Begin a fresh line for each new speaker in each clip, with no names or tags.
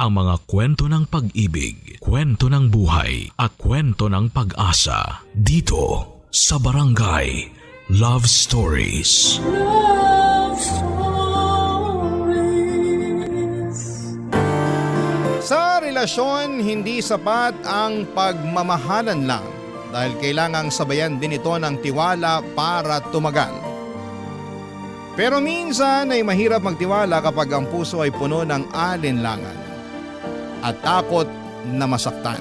ang mga kwento ng pag-ibig, kwento ng buhay at kwento ng pag-asa dito sa Barangay Love Stories.
Love Stories.
Sa relasyon, hindi sapat ang pagmamahalan lang dahil kailangang sabayan din ito ng tiwala para tumagal. Pero minsan ay mahirap magtiwala kapag ang puso ay puno ng alinlangan at takot na masaktan.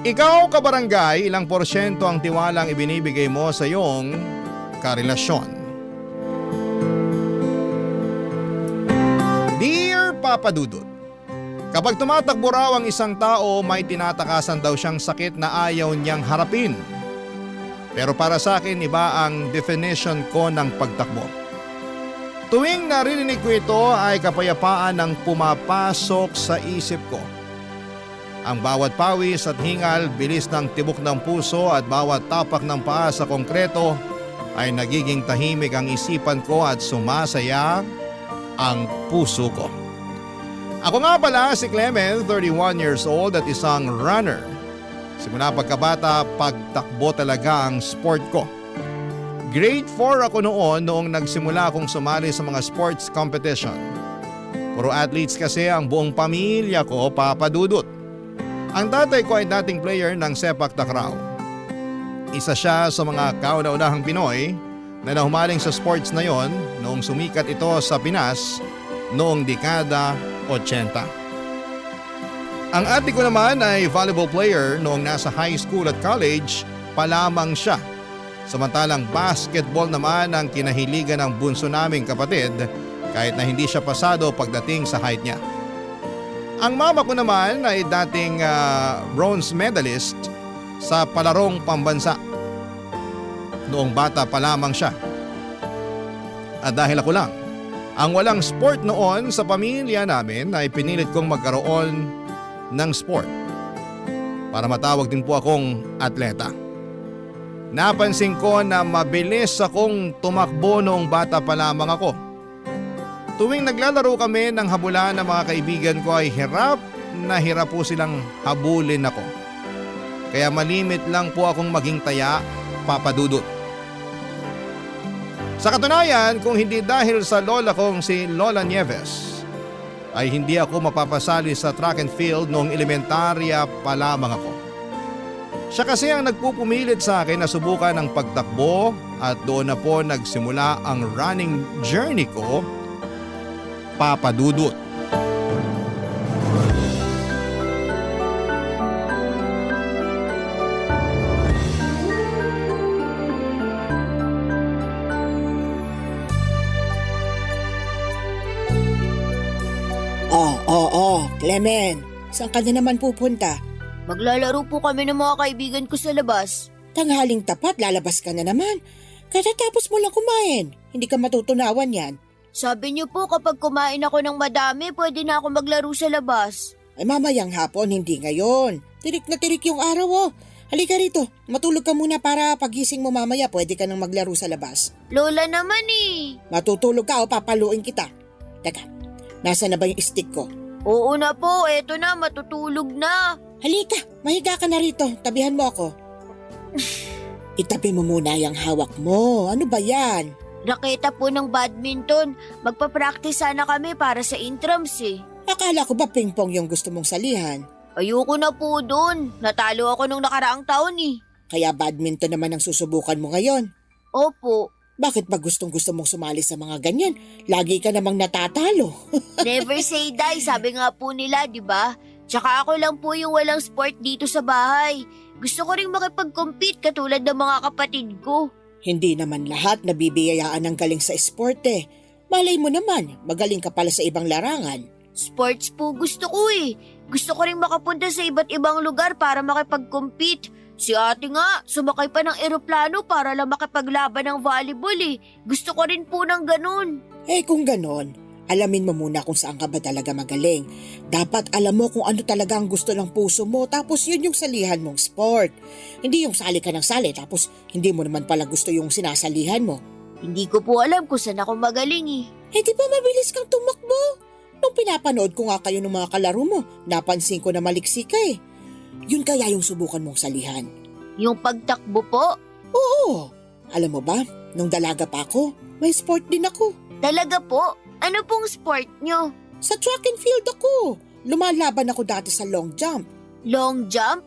Ikaw, kabarangay, ilang porsyento ang tiwalang ibinibigay mo sa iyong karelasyon? Dear Papa Dudut, kapag tumatakbo raw ang isang tao, may tinatakasan daw siyang sakit na ayaw niyang harapin. Pero para sa akin, iba ang definition ko ng pagtakbo. Tuwing naririnig ko ito ay kapayapaan ang pumapasok sa isip ko. Ang bawat pawis at hingal, bilis ng tibok ng puso at bawat tapak ng paa sa konkreto ay nagiging tahimik ang isipan ko at sumasaya ang puso ko. Ako nga pala si Clement, 31 years old at isang runner. Simula pagkabata, pagtakbo talaga ang sport ko. Grade 4 ako noong nagsimula akong sumali sa mga sports competition. Puro athletes kasi ang buong pamilya ko, Papa Dudut. Ang tatay ko ay dating player ng sepak takraw. Isa siya sa mga kauna-unahang Pinoy na nahumaling sa sports na yon noong sumikat ito sa Pinas noong dekada 80. Ang ate ko naman ay volleyball player noong nasa high school at college pa lamang siya. Samantalang basketball naman ang kinahiligan ng bunso naming kapatid kahit na hindi siya pasado pagdating sa height niya. Ang mama ko naman ay dating bronze medalist sa palarong pambansa. Noong bata pa lamang siya. At dahil ako lang ang walang sport noon sa pamilya namin ay pinilit kong magkaroon ng sport para matawag din po akong atleta. Napansin ko na mabilis akong tumakbo noong bata pa lamang ako. Tuwing naglalaro kami ng habulan ng mga kaibigan ko ay hirap po silang habulin ako. Kaya malimit lang po akong maging taya, Papa Dudut. Sa katunayan, kung hindi dahil sa lola kong si Lola Nieves, ay hindi ako mapapasali sa track and field noong elementarya pa lamang ako. Siya kasi ang nagpupumilit sa akin na subukan ang pagtakbo at doon na po nagsimula ang running journey ko, Papa Dudut.
Clement, saan ka na naman pupunta?
Maglalaro po kami ng mga kaibigan ko sa labas.
Tanghaling tapat, lalabas ka na naman. Katatapos mo lang kumain, hindi ka matutunawan yan.
Sabi niyo po kapag kumain ako ng madami, pwede na ako maglaro sa labas.
Ay mamayang hapon, hindi ngayon. Tirik na tirik yung araw oh. Halika rito, matulog ka muna para pagising mo mamaya pwede ka nang maglaro sa labas.
Lola naman eh.
Matutulog ka o papaluin kita. Teka, nasa na ba yung stick ko?
Oo na po, eto na, matutulog na.
Halika, mahiga ka na rito, tabihan mo ako. Itabi mo muna yung hawak mo, ano ba yan?
Raketa po ng badminton, magpa-practice sana kami para sa intrams eh.
Akala ko ba ping-pong yung gusto mong salihan?
Ayoko na po dun, natalo ako nung nakaraang taon eh.
Kaya badminton naman ang susubukan mo ngayon.
Opo.
Bakit ba gustong-gusto mong sumali sa mga ganyan? Lagi ka namang natatalo.
Never say die, sabi nga po nila, di ba? Tsaka ako lang po yung walang sport dito sa bahay. Gusto ko rin makipag-compete katulad ng mga kapatid ko.
Hindi naman lahat nabibiyayaan ng galing sa sport eh. Malay mo naman, magaling ka pala sa ibang larangan.
Sports po gusto ko eh. Gusto ko rin makapunta sa iba't ibang lugar para makipag-compete. Si ate nga, sumakay pa ng eroplano para lang makipaglaban ng volleyball eh. Gusto ko rin po ng ganun.
Eh kung ganon, alamin mo muna kung saan ka ba talaga magaling. Dapat alam mo kung ano talaga ang gusto ng puso mo tapos yun yung salihan mong sport. Hindi yung sali ka ng sali tapos hindi mo naman pala gusto yung sinasalihan mo.
Hindi ko po alam kung saan ako magaling eh.
Eh di ba mabilis kang tumakbo? Nung pinapanood ko nga kayo ng mga kalaro mo, napansin ko na maliksi ka eh. Yun kaya yung subukan mong salihan?
Yung pagtakbo po?
Oo. Alam mo ba, nung dalaga pa ako, may sport din ako.
Talaga po? Ano pong sport nyo?
Sa track and field ako. Lumalaban ako dati sa long jump.
Long jump?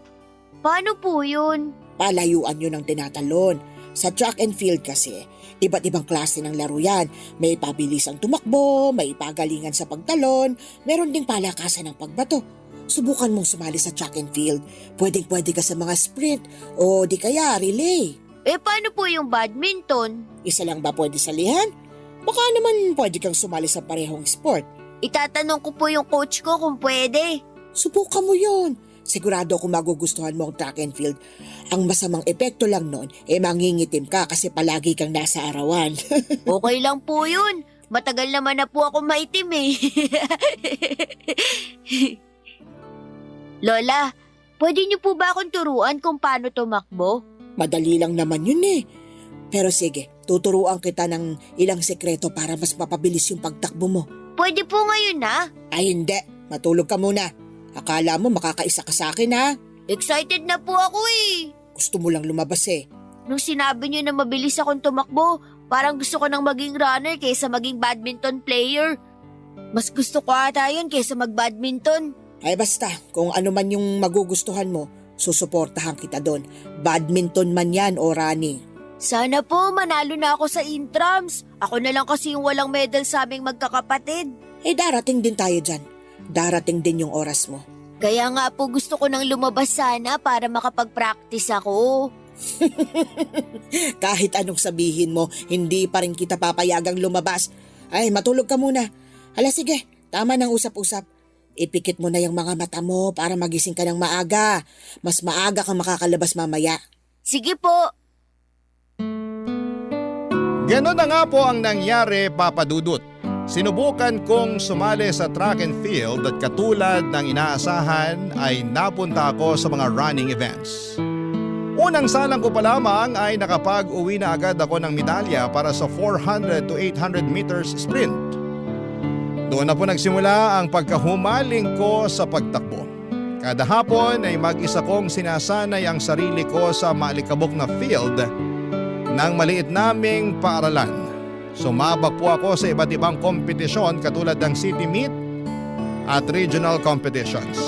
Paano po yun?
Palayuan yun ang tinatalon. Sa track and field kasi, iba't ibang klase ng laro yan. May pabilisang tumakbo, may pagalingan sa pagtalon, meron ding palakasan ng pagbato. Subukan mong sumali sa track and field. Pwedeng-pwede ka sa mga sprint o di kaya relay.
Paano po yung badminton?
Isa lang ba pwede salihan? Baka naman pwede kang sumali sa parehong sport.
Itatanong ko po yung coach ko kung pwede.
Subukan mo yon. Sigurado kung magugustuhan mo ang track and field. Ang masamang epekto lang nun, mangingitim ka kasi palagi kang nasa arawan.
Okay lang po yun. Matagal naman na po ako maitim eh. Lola, pwede niyo po ba akong turuan kung paano tumakbo?
Madali lang naman yun eh. Pero sige, tuturuan kita ng ilang sekreto para mas mapabilis yung pagtakbo mo.
Pwede po ngayon na.
Ay hindi, matulog ka muna. Akala mo makakaisa ka sa akin ha?
Excited na po ako eh.
Gusto mo lang lumabas eh.
Nung sinabi niyo na mabilis akong tumakbo, parang gusto ko nang maging runner kaysa maging badminton player. Mas gusto ko ata yun kaysa mag-badminton.
Ay basta, kung ano man yung magugustuhan mo, susuportahan kita doon. Badminton man yan o running.
Sana po manalo na ako sa intrams. Ako na lang kasi yung walang medal sa aming magkakapatid.
Darating din tayo dyan. Darating din yung oras mo.
Kaya nga po gusto ko nang lumabas sana para makapag-practice ako.
Kahit anong sabihin mo, hindi pa rin kita papayagang lumabas. Ay, matulog ka muna. Hala sige, tama ng usap-usap. Ipikit mo na yung mga mata mo para magising ka ng maaga. Mas maaga kang makakalabas mamaya.
Sige po.
Ganon na nga po ang nangyari, Papa Dudut. Sinubukan kong sumali sa track and field at katulad ng inaasahan ay napunta ako sa mga running events. Unang salang ko pa lamang ay nakapag-uwi na agad ako ng medalya para sa 400 to 800 meters sprint. Doon na po nagsimula ang pagkahumaling ko sa pagtakbo. Kada hapon ay mag-isa kong sinasanay ang sarili ko sa maalikabok na field ng maliit naming paaralan. Sumabak po ako sa iba't ibang kompetisyon katulad ng city meet at regional competitions.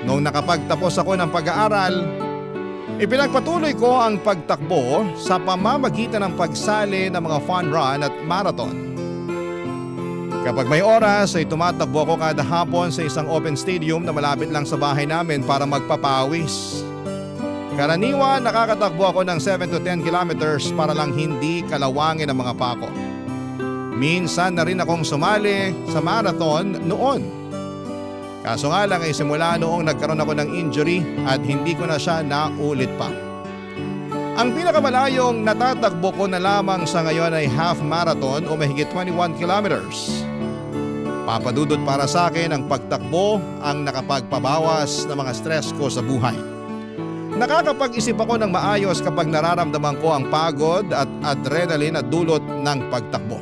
Noong nakapagtapos ako ng pag-aaral, ipinagpatuloy ko ang pagtakbo sa pamamagitan ng pagsali ng mga fun run at marathon. Kapag may oras ay tumatakbo ako kada hapon sa isang open stadium na malapit lang sa bahay namin para magpapawis. Karaniwan nakakatakbo ako ng 7 to 10 kilometers para lang hindi kalawangin ang mga pako. Minsan na rin akong sumali sa marathon noon. Kaso nga lang ay simula noong nagkaroon ako ng injury at hindi ko na siya naulit pa. Ang pinakamalayong natatakbo ko na lamang sa ngayon ay half marathon o mahigit 21 kilometers. Papadudot para sa akin ang pagtakbo ang nakapagpabawas ng mga stress ko sa buhay. Nakakapag-isip ako ng maayos kapag nararamdaman ko ang pagod at adrenaline at dulot ng pagtakbo.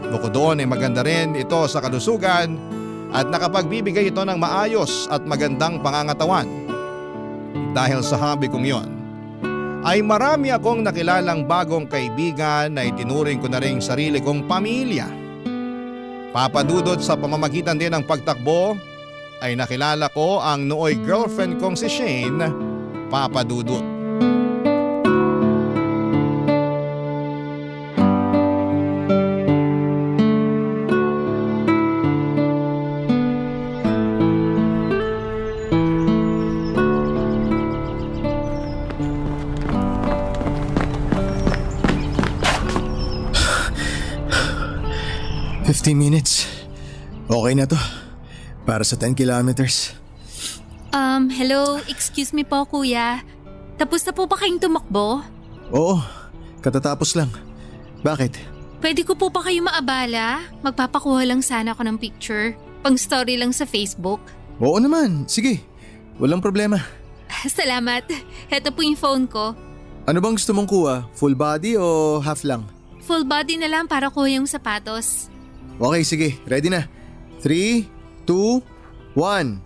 Bukod doon ay maganda rin ito sa kalusugan at nakapagbibigay ito ng maayos at magandang pangangatawan. Dahil sa hobby kong yon, ay marami akong nakilalang bagong kaibigan na itinuring ko na rin sarili kong pamilya. Papadudot sa pamamagitan din ng pagtakbo ay nakilala ko ang nooy girlfriend kong si Shane, Papadudot.
Minutes. Okay na to. Para sa 10 kilometers.
Hello, excuse me po kuya. Tapos na po ba kayong tumakbo?
Oo, katatapos lang. Bakit?
Pwede ko po ba kayo maabala? Magpapakuha lang sana ako ng picture. Pang story lang sa Facebook.
Oo naman, sige. Walang problema.
Salamat. Heto po yung phone ko.
Ano bang gusto mong kuha? Full body o half lang?
Full body na lang para kuha yung sapatos.
Okay, sige. Ready na. 3, 2, 1.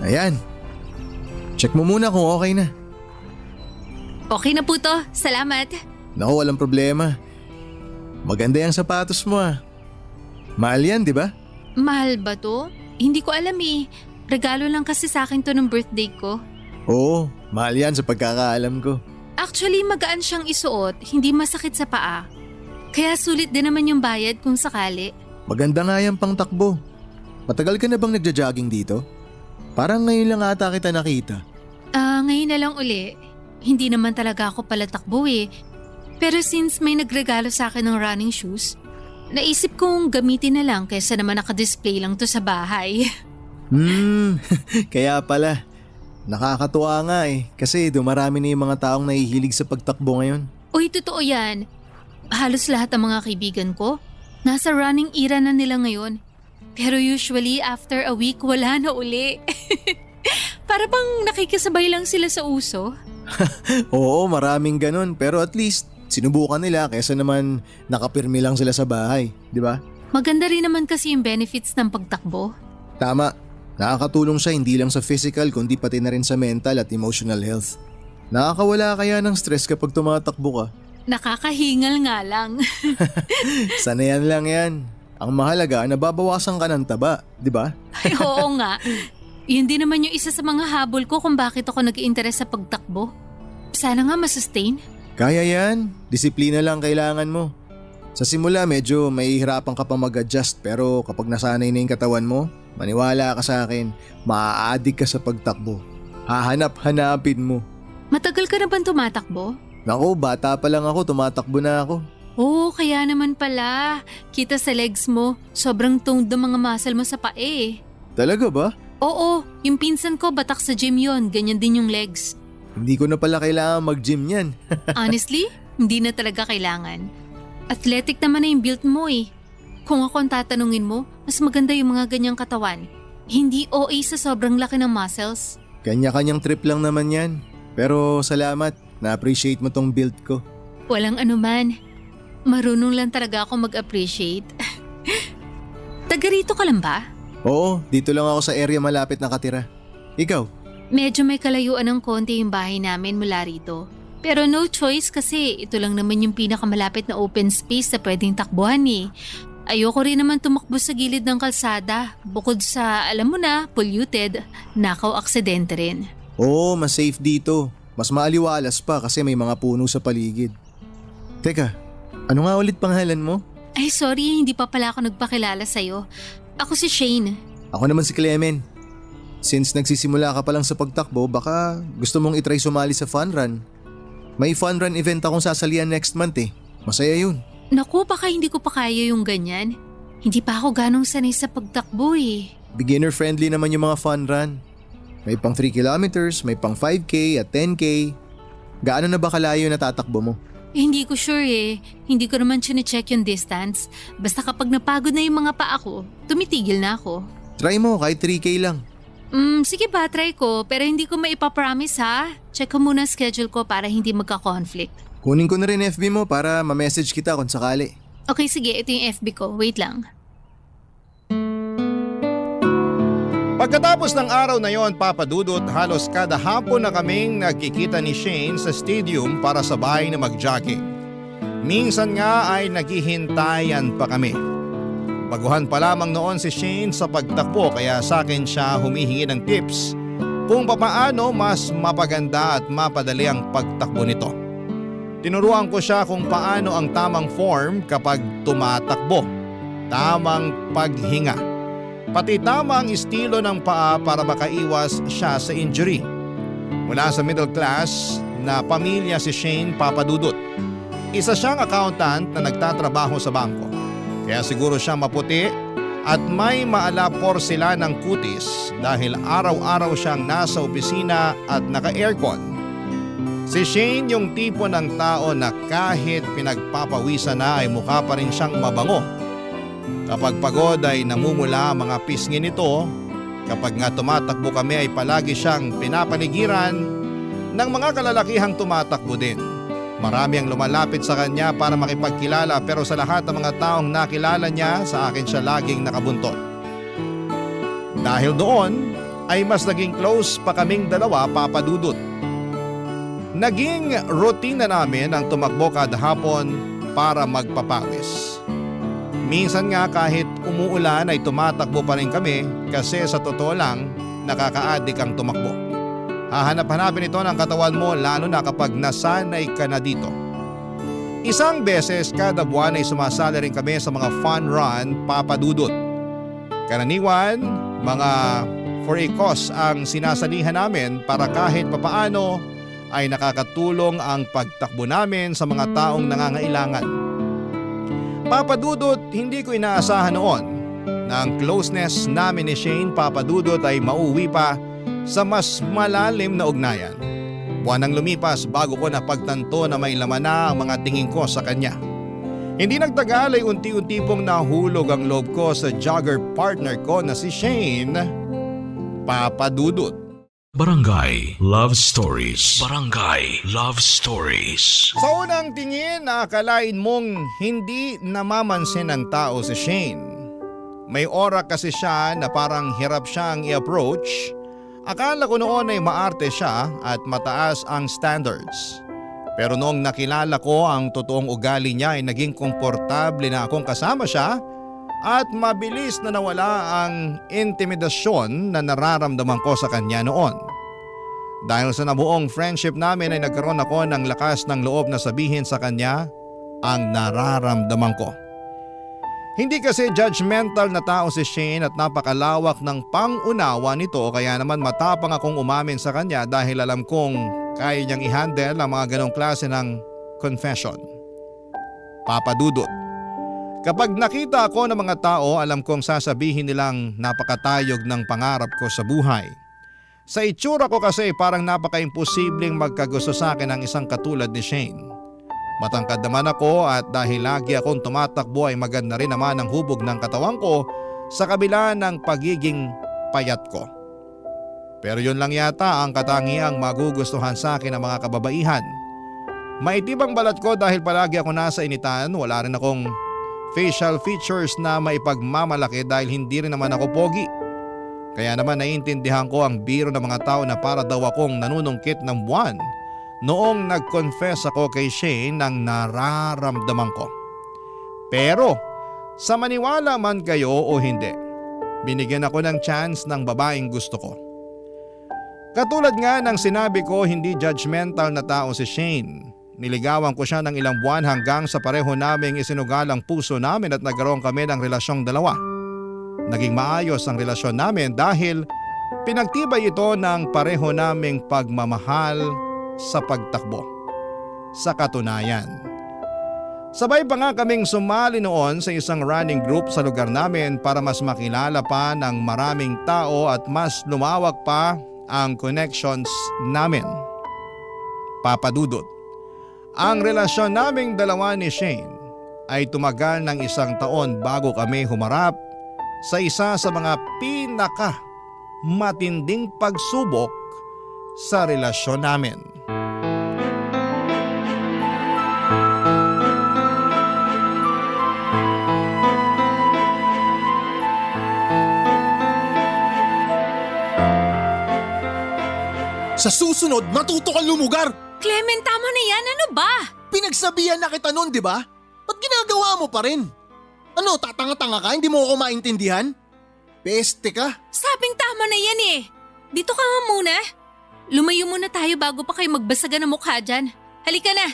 Ayan. Check mo muna kung okay na.
Okay na po to. Salamat.
Naku, walang problema. Maganda yung sapatos mo ah. Mahal yan, di ba?
Mahal ba to? Hindi ko alam eh. Regalo lang kasi sa akin to ng birthday ko.
Oo, mahal yan sa pagkakaalam ko.
Actually, magaan siyang isuot. Hindi masakit sa paa. Kaya sulit din naman yung bayad kung sakali.
Maganda nga yan pang takbo. Matagal ka na bang nagja-jogging dito? Parang ngayon lang ata kita nakita.
Ngayon na lang uli. Hindi naman talaga ako pala takbo eh. Pero since may nagregalo sa akin ng running shoes, naisip kong gamitin na lang kaysa naman nakadisplay lang to sa bahay.
Kaya pala. Nakakatuwa nga eh. Kasi dumarami na yung mga taong nahihilig sa pagtakbo ngayon.
Uy, totoo yan. Halos lahat ng mga kaibigan ko, nasa running era na nila ngayon. Pero usually after a week, wala na uli. Para bang nakikisabay lang sila sa uso.
Oo, maraming ganun. Pero at least, sinubukan nila kaysa naman nakapirmi lang sila sa bahay. Di ba?
Maganda rin naman kasi yung benefits ng pagtakbo.
Tama. Nakakatulong siya hindi lang sa physical kundi pati na rin sa mental at emotional health. Nakakawala kaya ng stress kapag tumatakbo ka?
Nakakahingal nga lang.
Sanayan lang yan. Ang mahalaga, nababawasan ka ng taba, di ba?
Ay, oo nga. Yun din naman yung isa sa mga habol ko kung bakit ako nag-i-interest sa pagtakbo. Sana nga masustain.
Kaya yan. Disiplina lang kailangan mo. Sa simula medyo mahihirapan ka pa mag-adjust pero kapag nasanay na yung katawan mo, maniwala ka sa akin, maa-addict ka sa pagtakbo. Hahanap-hanapin mo.
Matagal ka na bang tumatakbo?
Naku, bata pa lang ako, tumatakbo na ako.
Oo, kaya naman pala. Kita sa legs mo, sobrang toned ng mga muscle mo sa pae.
Talaga ba?
Oo, yung pinsan ko batak sa gym yon, ganyan din yung legs.
Hindi ko na pala kailangan mag-gym yan.
Honestly, hindi na talaga kailangan. Athletic naman na yung build mo eh. Kung ako ang tatanungin mo, mas maganda yung mga ganyang katawan. Hindi OA sa sobrang laki ng muscles.
Kanya-kanyang trip lang naman yan. Pero salamat, na-appreciate mo tong build ko.
Walang anuman. Marunong lang talaga ako mag-appreciate. Taga rito ka lang ba?
Oo, dito lang ako sa area malapit nakatira. Ikaw?
Medyo may kalayuan ng konti yung bahay namin mula rito. Pero no choice kasi ito lang naman yung pinakamalapit na open space na pwedeng takbuhan eh. Ayoko rin naman tumakbo sa gilid ng kalsada. Bukod sa, alam mo na, polluted, nakaw aksidente rin.
Oo, mas safe dito. Mas maaliwalas pa kasi may mga puno sa paligid. Teka, ano nga ulit pangalan mo?
Ay sorry, hindi pa pala ako nagpakilala sa'yo. Ako si Shane.
Ako naman si Clemen. Since nagsisimula ka pa lang sa pagtakbo, baka gusto mong itry sumali sa fun run. May fun run event akong sasalihan next month eh. Masaya yun.
Naku, baka hindi ko pa kaya yung ganyan. Hindi pa ako ganong sanay sa pagtakbo eh.
Beginner friendly naman yung mga fun run. May pang 3 kilometers, may pang 5K at 10K. Gaano na ba kalayo na tatakbo mo?
Hindi ko sure eh. Hindi ko naman chine-check yung distance. Basta kapag napagod na yung mga paa ko, tumitigil na ako.
Try mo kahit 3K lang.
Sige ba, try ko. Pero hindi ko maipapromise ha. Check ko muna schedule ko para hindi magka-conflict.
Kunin ko na rin FB mo para ma-message kita kung sakali.
Okay, sige. Ito yung FB ko. Wait lang.
Pagkatapos ng araw na yon, Papa Dudut, halos kada hapon na kaming nagkikita ni Shane sa stadium para sabay na mag-jogging. Minsan nga ay naghihintayan pa kami. Baguhan pa lamang noon si Shane sa pagtakbo kaya sa akin siya humihingi ng tips kung papaano mas mapaganda at mapadali ang pagtakbo nito. Tinuruan ko siya kung paano ang tamang form kapag tumatakbo, tamang paghinga, pati tamang estilo ng paa para makaiwas siya sa injury. Mula sa middle class na pamilya si Shane, Papa Dudut. Isa siyang accountant na nagtatrabaho sa bangko. Kaya siguro siya maputi at may maalapor sila ng kutis dahil araw-araw siyang nasa opisina at naka-aircon. Si Shane yung tipo ng tao na kahit pinagpapawisan na ay mukha pa rin siyang mabango. Kapag pagod ay namumula ang mga pisngi nito. Kapag nga tumatakbo kami ay palagi siyang pinapaligiran ng mga kalalakihang tumatakbo din. Marami ang lumalapit sa kanya para makipagkilala pero sa lahat ng mga taong nakilala niya, sa akin siya laging nakabuntot. Dahil doon ay mas naging close pa kaming dalawa, Papa Dudut. Naging routine na namin ang tumakbo kada hapon para magpapawis. Minsan nga kahit umuulan ay tumatakbo pa rin kami kasi sa totoo lang nakaka-addict ang tumakbo. Hahanap-hanapin ito ng katawan mo lalo na kapag nasanay ka na dito. Isang beses kada buwan ay sumasali rin kami sa mga fun run, Papa Dudut. Karaniwan, mga for a cause ang sinasalihan namin para kahit papaano ay nakakatulong ang pagtakbo namin sa mga taong nangangailangan. Papa Dudut, hindi ko inaasahan noon na ang closeness namin ni Shane, Papa Dudut, ay mauwi pa sa mas malalim na ugnayan. Buwan ang lumipas bago ko napagtanto na may laman na ang mga tingin ko sa kanya. Hindi nagtagal ay unti-unti pong nahulog ang loob ko sa jogger partner ko na si Shane, Papa Dudut.
Barangay Love Stories. Barangay Love Stories.
Sa unang tingin, akalain mong hindi namamansin ng tao si Shane. May aura kasi siya na parang hirap siyang i-approach. Akala ko noon ay maarte siya at mataas ang standards. Pero noong nakilala ko ang totoong ugali niya ay naging komportable na akong kasama siya at mabilis na nawala ang intimidasyon na nararamdaman ko sa kanya noon. Dahil sa nabuong friendship namin ay nagkaroon ako ng lakas ng loob na sabihin sa kanya ang nararamdaman ko. Hindi kasi judgmental na tao si Shane at napakalawak ng pangunawa nito kaya naman matapang akong umamin sa kanya dahil alam kong kaya niyang i-handle ang mga ganong klase ng confession. Papa Dudut. Kapag nakita ako ng mga tao, alam kong sasabihin nilang napakatayog ng pangarap ko sa buhay. Sa itsura ko kasi parang napaka-imposibleng magkagusto sa akin ang isang katulad ni Shane. Matangkad naman ako at dahil lagi akong tumatakbo ay maganda rin naman ang hubog ng katawan ko sa kabila ng pagiging payat ko. Pero yun lang yata ang katangiang magugustuhan sa akin ng mga kababaihan. Maitibang balat ko dahil palagi ako nasa initan, wala rin akong facial features na maipagmamalaki dahil hindi rin naman ako pogi. Kaya naman naiintindihan ko ang biro ng mga tao na para daw akong nanunungkit ng buwan noong nag-confess ako kay Shane ng nararamdaman ko. Pero sa maniwala man kayo o hindi, binigyan ako ng chance ng babaeng gusto ko. Katulad nga ng sinabi ko, hindi judgmental na tao si Shane. Niligawan ko siya ng ilang buwan hanggang sa pareho naming isinugalang puso namin at nagkaroon kami ng relasyong dalawa. Naging maayos ang relasyon namin dahil pinagtibay ito ng pareho naming pagmamahal sa pagtakbo. Sa katunayan, sabay pa nga kaming sumali noon sa isang running group sa lugar namin para mas makilala pa ng maraming tao at mas lumawak pa ang connections namin. Papa Dudut. Ang relasyon naming dalawa ni Shane ay tumagal ng 1 taon bago kami humarap sa isa sa mga pinaka matinding pagsubok sa relasyon namin.
Sa susunod, matuto kang lumugar!
Clement, tama na yan. Ano ba?
Pinagsabihan na kita nun, di ba? Ba't ginagawa mo pa rin? Ano, tatanga-tanga ka? Hindi mo ako maintindihan? Peste ka?
Sabing tama na yan eh. Dito ka nga muna. Lumayo muna tayo bago pa kayo magbasagan ng mukha dyan. Halika na.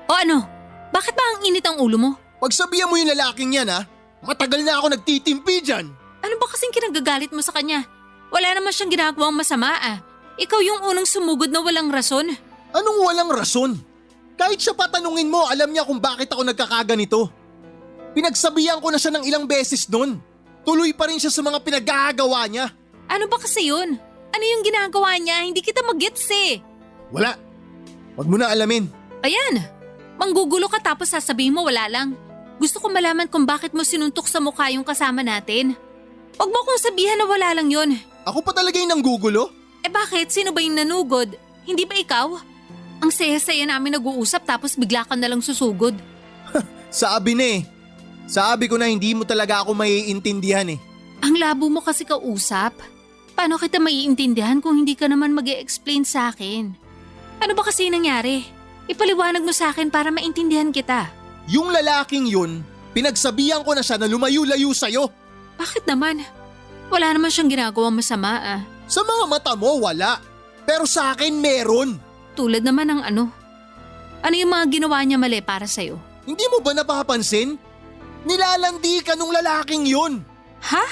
O ano? Bakit ba ang init ang ulo mo?
Pagsabihan mo yung lalaking yan ha, matagal na ako nagtitimpi dyan.
Ano ba kasing kinagagalit mo sa kanya? Wala naman siyang ginagawang masama ah. Ikaw yung unang sumugod na walang rason.
Anong walang rason? Kahit siya patanungin mo, alam niya kung bakit ako nagkakaganito. Pinagsabihan ko na siya ng ilang beses nun. Tuloy pa rin siya sa mga pinagagawa niya.
Ano ba kasi yun? Ano yung ginagawa niya? Hindi kita mag-gets eh.
Wala. Wag mo na alamin.
Ayan, manggugulo ka tapos sasabihin mo wala lang. Gusto ko malaman kung bakit mo sinuntok sa mukha yung kasama natin. Huwag mo kong sabihan na wala lang yun.
Ako pa talaga yung nanggugulo?
Eh bakit? Sino ba yung nanugod? Hindi ba ikaw? Ang saya-saya namin nag-uusap tapos bigla ka nalang susugod.
Sabi na eh. Sabi ko na hindi mo talaga ako maiintindihan eh.
Ang labo mo kasi kausap. Paano kita maiintindihan kung hindi ka naman mag-e-explain sa akin? Ano ba kasi nangyari? Ipaliwanag mo sa akin para maintindihan kita.
Yung lalaking yun, pinagsabihan ko na siya na lumayo-layo sa'yo.
Bakit naman? Wala naman siyang ginagawang masama ah.
Sa mga mata mo, wala. Pero sa akin, meron.
Tulad naman ng ano? Ano yung mga ginawa niya mali para sa'yo?
Hindi mo ba napapansin? Nilalandi ka nung lalaking yun.
Ha?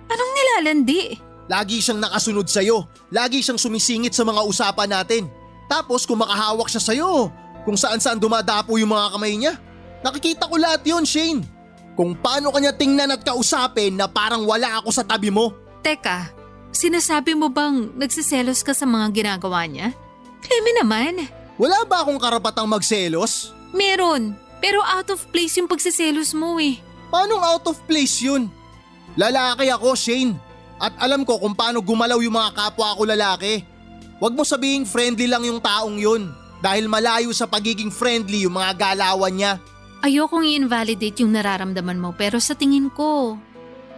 Anong nilalandi?
Lagi siyang nakasunod sa'yo. Lagi siyang sumisingit sa mga usapan natin. Tapos kung makahawak siya sa'yo, kung saan-saan dumadapo yung mga kamay niya. Nakikita ko lahat yun, Shane. Kung paano kanya tingnan at kausapin na parang wala ako sa tabi mo.
Teka, sinasabi mo bang nagsiselos ka sa mga ginagawa niya? Kemi naman.
Wala ba akong karapatang magselos?
Meron, pero out of place yung pagsiselos mo eh.
Paanong out of place yun? Lalaki ako, Shane. At alam ko kung paano gumalaw yung mga kapwa ko lalaki. Huwag mo sabihing friendly lang yung taong yun. Dahil malayo sa pagiging friendly yung mga galawan niya.
Ayokong i-invalidate yung nararamdaman mo pero sa tingin ko,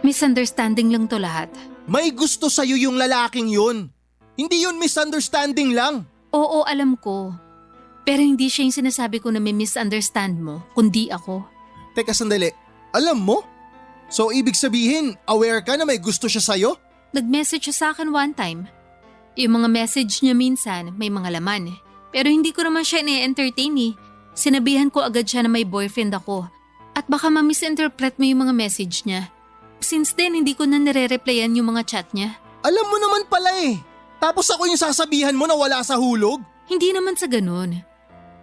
misunderstanding lang to lahat.
May gusto sa'yo yung lalaking yun. Hindi yun misunderstanding lang.
Oo, alam ko. Pero hindi siya yung sinasabi ko na may misunderstand mo, kundi ako.
Teka sandali, alam mo? So ibig sabihin, aware ka na may gusto siya sa'yo?
Nag-message siya sa akin one time. Yung mga message niya minsan may mga laman. Pero hindi ko naman siya na-entertain eh. Sinabihan ko agad siya na may boyfriend ako. At baka ma-misinterpret mo yung mga message niya. Since then, hindi ko na nire-replyan yung mga chat niya.
Alam mo naman pala eh. Tapos ako yung sasabihan mo na wala sa hulog?
Hindi naman sa ganun.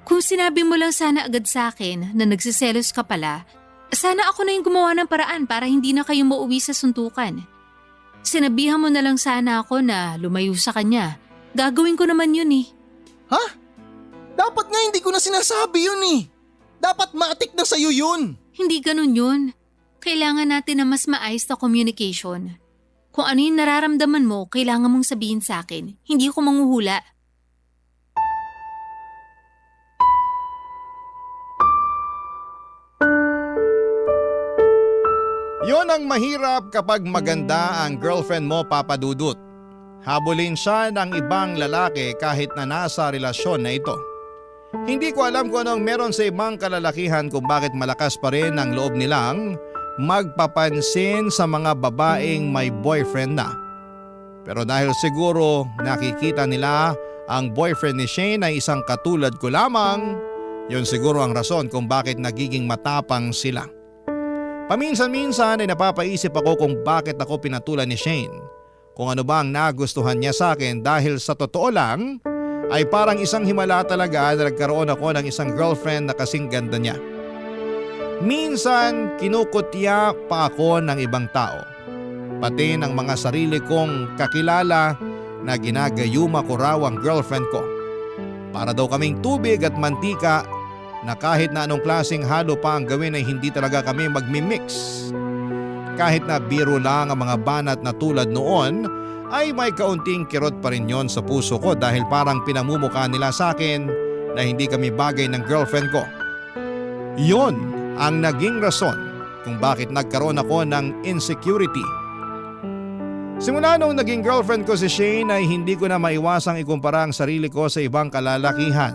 Kung sinabi mo lang sana agad sa akin na nagsiselos ka pala, sana ako na yung gumawa ng paraan para hindi na kayo mauwi sa suntukan. Sinabihan mo na lang sana ako na lumayo sa kanya. Gagawin ko naman yun eh.
Ha? Dapat nga hindi ko na sinasabi yun eh. Dapat matik na sa'yo yun.
Hindi ganun yun. Kailangan natin na mas maayos na communication. Kung ano yung nararamdaman mo, kailangan mong sabihin sa akin. Hindi ko manghuhula.
Yon ang mahirap kapag maganda ang girlfriend mo, Papa Dudut. Habulin siya ng ibang lalaki kahit na nasa relasyon na ito. Hindi ko alam kung anong meron sa ibang kalalakihan kung bakit malakas pa rin ang loob nilang magpapansin sa mga babaeng may boyfriend na. Pero dahil siguro nakikita nila ang boyfriend ni Shane ay isang katulad ko lamang, yun siguro ang rason kung bakit nagiging matapang sila. Paminsan-minsan ay napapaisip ako kung bakit ako pinatulan ni Shane. Kung ano ba ang nagustuhan niya sa akin dahil sa totoo lang ay parang isang himala talaga na nagkaroon ako ng isang girlfriend na kasing ganda niya. Minsan kinukutya pa ako ng ibang tao. Pati ng mga sarili kong kakilala na ginagayuma ko raw ang girlfriend ko. Para daw kaming tubig at mantika na kahit na anong klaseng halo pa ang gawin ay hindi talaga kami magmimix. Kahit na biro lang ang mga banat na tulad noon ay may kaunting kirot pa rin yon sa puso ko dahil parang pinamumukha nila sa akin na hindi kami bagay ng girlfriend ko. Yon ang naging rason kung bakit nagkaroon ako ng insecurity. Simula nung naging girlfriend ko si Shane ay hindi ko na maiwasang ikumpara ang sarili ko sa ibang kalalakihan.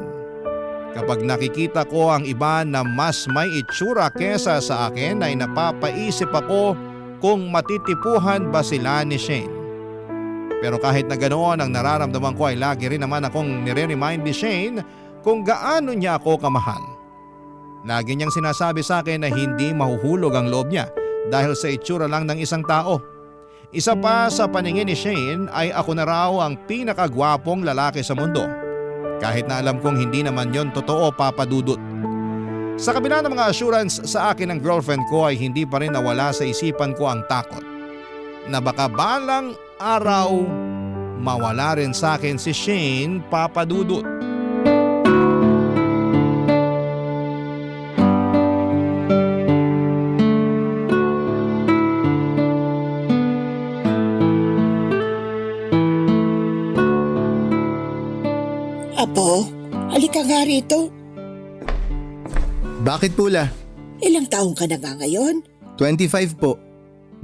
Kapag nakikita ko ang iba na mas may itsura kesa sa akin ay napapaisip ako kung matitipuhan ba sila ni Shane. Pero kahit na ganoon ang nararamdaman ko ay lagi rin naman akong nire-remind ni Shane kung gaano niya ako kamahal. Lagi niyang sinasabi sa akin na hindi mahuhulog ang loob niya dahil sa itsura lang ng isang tao. Isa pa sa paningin ni Shane ay ako na raw ang pinakagwapong lalaki sa mundo. Kahit na alam kong hindi naman yon totoo, Papa Dudut. Sa kabila ng mga assurance sa akin ng girlfriend ko ay hindi pa rin nawala sa isipan ko ang takot na baka balang araw mawala rin sa akin si Shane, Papa Dudut.
Apo, halika nga rito.
Bakit Pula?
Ilang taong ka na nga ngayon?
25 po.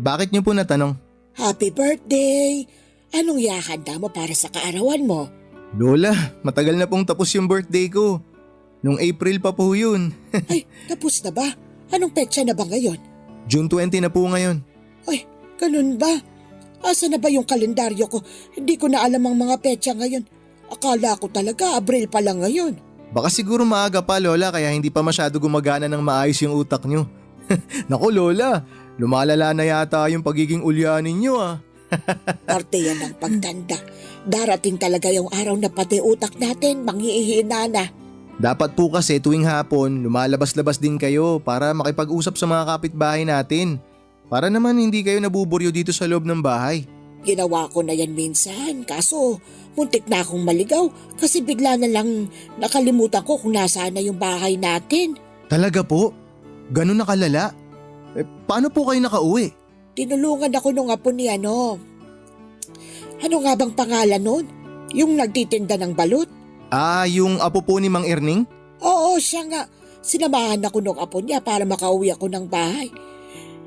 Bakit niyo po natanong?
Happy birthday! Anong ihahanda mo para sa kaarawan mo?
Lola, matagal na pong tapos yung birthday ko. Nung April pa po yun.
Ay, tapos na ba? Anong petsa na ba ngayon?
June 20 na po ngayon.
Ay, ganun ba? Asa na ba yung kalendaryo ko? Hindi ko na alam ang mga petsa ngayon. Akala ko talaga Abril pa lang ngayon.
Baka siguro maaga pa, Lola, kaya hindi pa masyado gumagana ng maayos yung utak nyo. Naku, Lola, lumalala na yata yung pagiging ulyanin nyo ah.
Parte yan ng pagtanda. Darating talaga yung araw na pati utak natin manghihina na.
Dapat po kasi tuwing hapon, lumalabas-labas din kayo para makipag-usap sa mga kapitbahay natin. Para naman hindi kayo nabuburyo dito sa loob ng bahay.
Ginawa ko na yan minsan, kaso muntik na akong maligaw kasi bigla na lang nakalimutan ko kung nasaan na yung bahay natin.
Talaga po? Ganun na kalala? Paano po kayo nakauwi?
Tinulungan ako nung apo ni ano. Ano nga bang pangalan nun? Yung nagtitinda ng balut?
Ah, yung apo po ni Mang Erning?
Oo, siya nga. Sinamahan ako nung apo niya para makauwi ako ng bahay.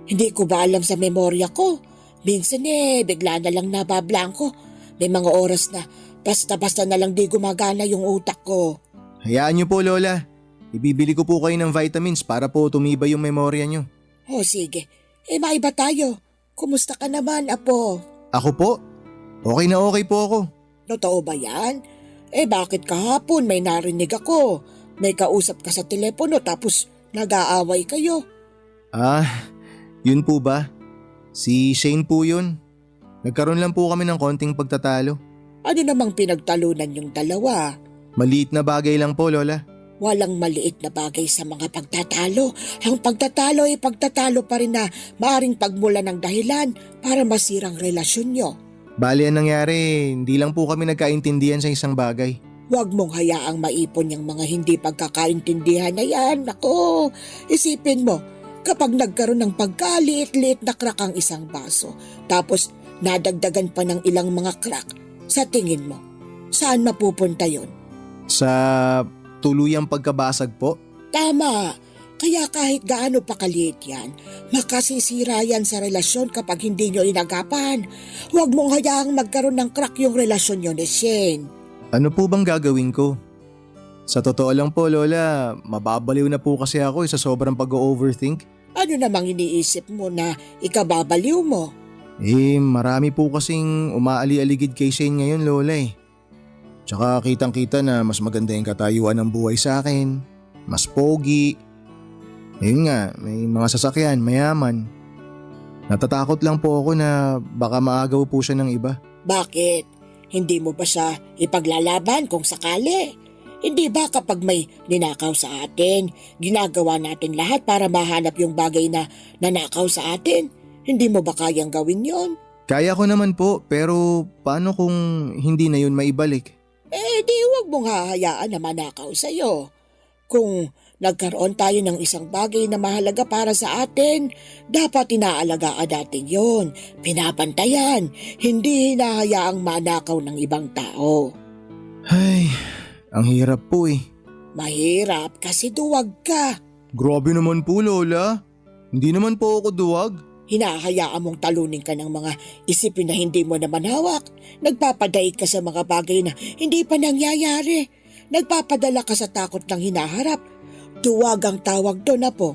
Hindi ko ba alam sa memorya ko? Minsan bigla na lang nabablangko. May mga oras na basta-basta na lang di gumagana yung utak ko.
Hayaan niyo po, Lola. Ibibili ko po kayo ng vitamins para po tumibay yung memorya niyo.
O sige, maiba tayo. Kumusta ka naman, apo?
Ako po? Okay na okay po ako.
Totoo ba yan? Bakit kahapon may narinig ako? May kausap ka sa telepono tapos nag-aaway kayo.
Ah, yun po ba? Si Shane po yun. Nagkaroon lang po kami ng konting pagtatalo.
Ano namang pinagtalunan yung dalawa?
Maliit na bagay lang po, Lola.
Walang maliit na bagay sa mga pagtatalo. Ang pagtatalo ay pagtatalo pa rin na maaring pagmula ng dahilan para masirang relasyon nyo.
Bali ang nangyari, hindi lang po kami nagkaintindihan sa isang bagay.
Huwag mong hayaang maipon yung mga hindi pagkakaintindihan na yan. Ako, isipin mo, kapag nagkaroon ng pagkaliit-liit na crack ang isang baso, tapos nadagdagan pa ng ilang mga crack, sa tingin mo, saan mapupunta yon?
Sa tuluyang pagkabasag po?
Tama. Kaya kahit gaano pa kaliit yan, makasisira yan sa relasyon kapag hindi nyo inagapan. Huwag mong hayaang magkaroon ng crack yung relasyon nyo ni Shane.
Ano po bang gagawin ko? Sa totoo lang po, Lola, mababaliw na po kasi ako sa sobrang pag-overthink.
Ano namang iniisip mo na ikababaliw mo?
Marami po kasing umaali-aligid kay Shane ngayon, Lola eh. Tsaka kitang-kita na mas maganda yung katayuan ng buhay sa akin. Mas pogi. Ayun nga, may mga sasakyan, mayaman. Natatakot lang po ako na baka maagaw po siya ng iba.
Bakit? Hindi mo ba siya ipaglalaban kung sakali? Hindi ba kapag may ninakaw sa atin, ginagawa natin lahat para mahanap yung bagay na nanakaw sa atin? Hindi mo ba kayang gawin yon?
Kaya ko naman po, pero paano kung hindi na yun maibalik?
Di huwag mong hahayaan na manakaw sa'yo. Kung nagkaroon tayo ng isang bagay na mahalaga para sa atin, dapat inaalagaan natin yon, pinapantayan, hindi hinahayaang manakaw ng ibang tao.
Ay, ang hirap po eh.
Mahirap kasi duwag ka.
Grabe naman po, Lola. Hindi naman po ako duwag.
Hinahayaan mong talunin ka ng mga isipin na hindi mo naman hawak. Nagpapadaig ka sa mga bagay na hindi pa nangyayari. Nagpapadala ka sa takot ng hinaharap. Duwag ang tawag doon, apo.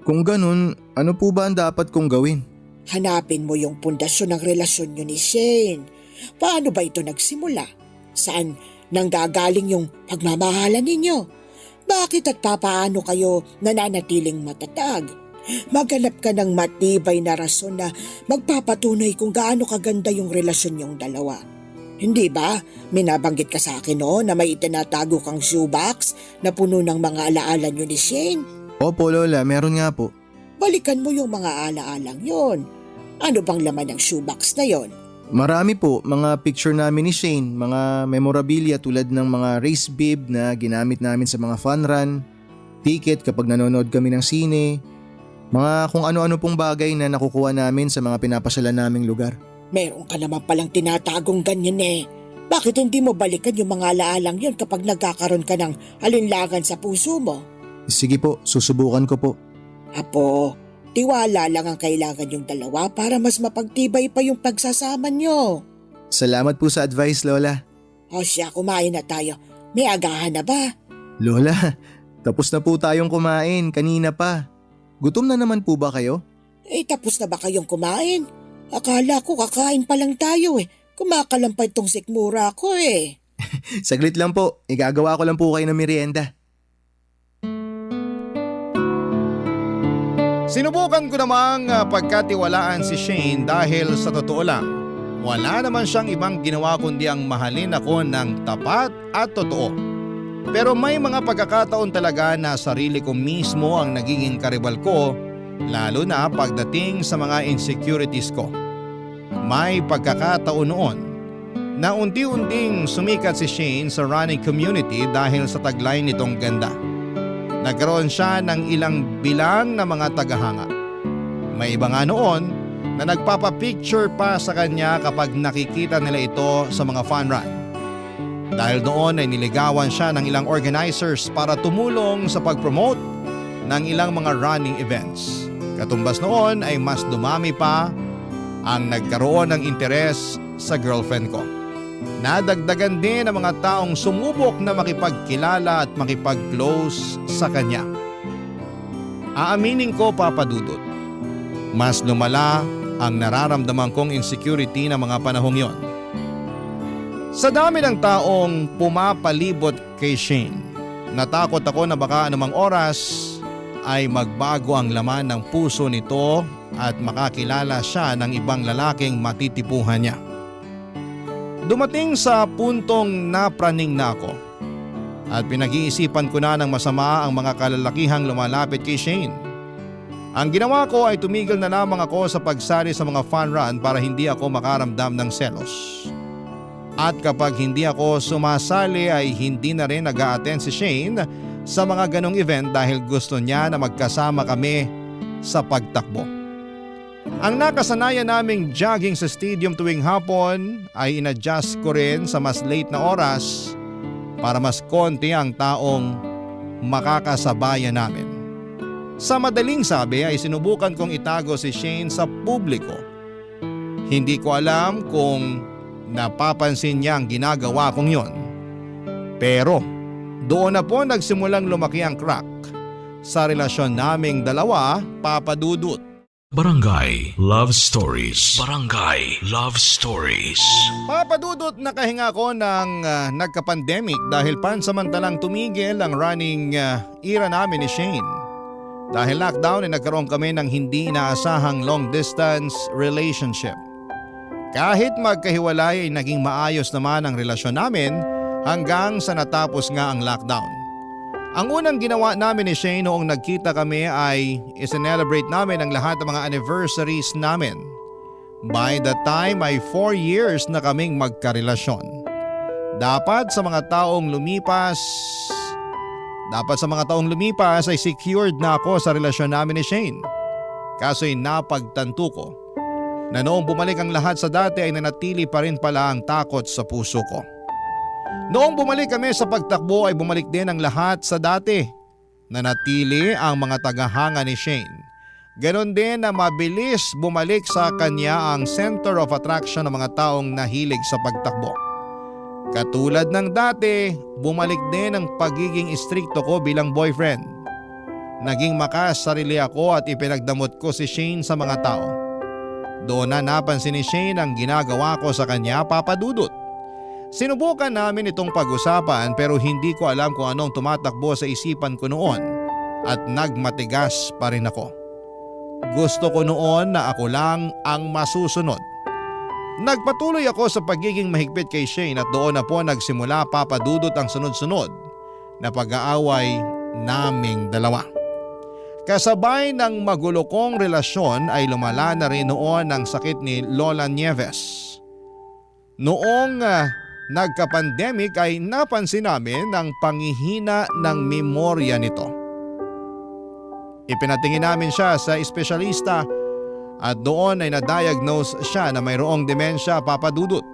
Kung ganun, ano po ba ang dapat kong gawin?
Hanapin mo yung pundasyon ng relasyon nyo ni Shane. Paano ba ito nagsimula? Saan nanggagaling yung pagmamahalan ninyo? Bakit at papaano kayo nananatiling matatag? Maghanap ka ng matibay na rason na magpapatunay kung gaano kaganda yung relasyon yung dalawa. Hindi ba? Minabanggit ka sa akin na may itinatago kang shoebox na puno ng mga alaala nyo ni Shane.
Opo, Lola, meron nga po.
Balikan mo yung mga alaalang yon. Ano bang laman ng shoebox na yon?
Marami po, mga picture namin ni Shane, mga memorabilia tulad ng mga race bib na ginamit namin sa mga fun run, ticket kapag nanonood kami ng sine, mga kung ano-ano pong bagay na nakukuha namin sa mga pinapasyalan naming lugar.
Meron ka naman palang tinatagong ganyan eh. Bakit hindi mo balikan yung mga alaalang yon kapag nagkakaroon ka ng alinlangan sa puso mo?
Sige po, susubukan ko po.
Apo, Tiwala lang ang kailangan yung dalawa para mas mapagtibay pa yung pagsasama nyo.
Salamat po sa advice, Lola.
O siya, kumain na tayo. May agahan na ba?
Lola, tapos na po tayong kumain kanina pa. Gutom na naman po ba kayo?
Tapos na ba kayong kumain? Akala ko kakain pa lang tayo. Kumakalampay tong sikmura ko .
Saglit lang po, igagawa ko lang po kayo ng merienda.
Sinubukan ko namang pagkatiwalaan si Shane dahil sa totoo lang, wala naman siyang ibang ginawa kundi ang mahalin ako ng tapat at totoo. Pero may mga pagkakataon talaga na sarili ko mismo ang nagiging karibal ko, lalo na pagdating sa mga insecurities ko. May pagkakataon noon na unti-unting sumikat si Shane sa running community dahil sa tagline nitong ganda. Nagkaroon siya ng ilang bilang na mga tagahanga. May iba nga noon na nagpapapicture pa sa kanya kapag nakikita nila ito sa mga fun run. Dahil doon ay niligawan siya ng ilang organizers para tumulong sa pag-promote ng ilang mga running events. Katumbas noon ay mas dumami pa ang nagkaroon ng interes sa girlfriend ko. Nadagdagan din ang mga taong sumubok na makipagkilala at makipag-close sa kanya. Aaminin ko, Papa Dudut, mas lumala ang nararamdaman kong insecurity ng mga panahong yon. Sa dami ng taong pumapalibot kay Shane, natakot ako na baka anumang oras ay magbago ang laman ng puso nito at makakilala siya ng ibang lalaking matitipuhan niya. Dumating sa puntong napraning na ako at pinag-iisipan ko na ng masama ang mga kalalakihang lumalapit kay Shane. Ang ginawa ko ay tumigil na lamang ako sa pagsali sa mga fun run para hindi ako makaramdam ng selos. At kapag hindi ako sumasali ay hindi na rin nag-a-attend si Shane sa mga ganong event dahil gusto niya na magkasama kami sa pagtakbo. Ang nakasanayan naming jogging sa stadium tuwing hapon ay inadjust ko rin sa mas late na oras para mas konti ang taong makakasabayan namin. Sa madaling sabi ay sinubukan kong itago si Shane sa publiko. Hindi ko alam kung napapansin niya ang ginagawa kong yon. Pero doon na po nagsimulang lumaki ang crack sa relasyon naming dalawa, Papa Dudut.
Barangay Love Stories. Barangay Love Stories.
Papa Dudut, nakahinga ko ng nagka-pandemic dahil pansamantalang tumigil ang running era namin ni Shane. Dahil lockdown ay nagkaroon kami ng hindi inaasahang long distance relationship. Kahit magkahiwalay ay naging maayos naman ang relasyon namin hanggang sa natapos nga ang lockdown. Ang unang ginawa namin ni Shane noong nagkita kami ay i-celebrate namin ang lahat ng mga anniversaries namin. By the time ay 4 years na kaming magkarelasyon. Dapat sa mga taong lumipas ay secured na ako sa relasyon namin ni Shane. Kaso'y napagtanto ko na noong bumalik ang lahat sa dati ay nanatili pa rin pala ang takot sa puso ko. Noong bumalik kami sa pagtakbo ay bumalik din ang lahat sa dati. Nanatili ang mga tagahanga ni Shane. Ganon din na mabilis bumalik sa kanya ang center of attraction ng mga taong nahilig sa pagtakbo. Katulad ng dati, bumalik din ang pagiging istrikto ko bilang boyfriend. Naging makasarili ako at ipinagdamot ko si Shane sa mga tao. Doon na napansin ni Shane ang ginagawa ko sa kanya, Papa Dudut. Sinubukan namin itong pag-usapan pero hindi ko alam kung anong tumatakbo sa isipan ko noon at nagmatigas pa rin ako. Gusto ko noon na ako lang ang masusunod. Nagpatuloy ako sa pagiging mahigpit kay Shane at doon na po nagsimula, Papa Dudut, ang sunod-sunod na pag-aaway naming dalawa. Kasabay ng magulo kong relasyon ay lumala na rin noon ang sakit ni Lola Nieves. Noong nagka-pandemic ay napansin namin ang panghihina ng memorya nito. Ipinatingin namin siya sa espesyalista at doon ay na-diagnose siya na mayroong demensya, Papa Dudut.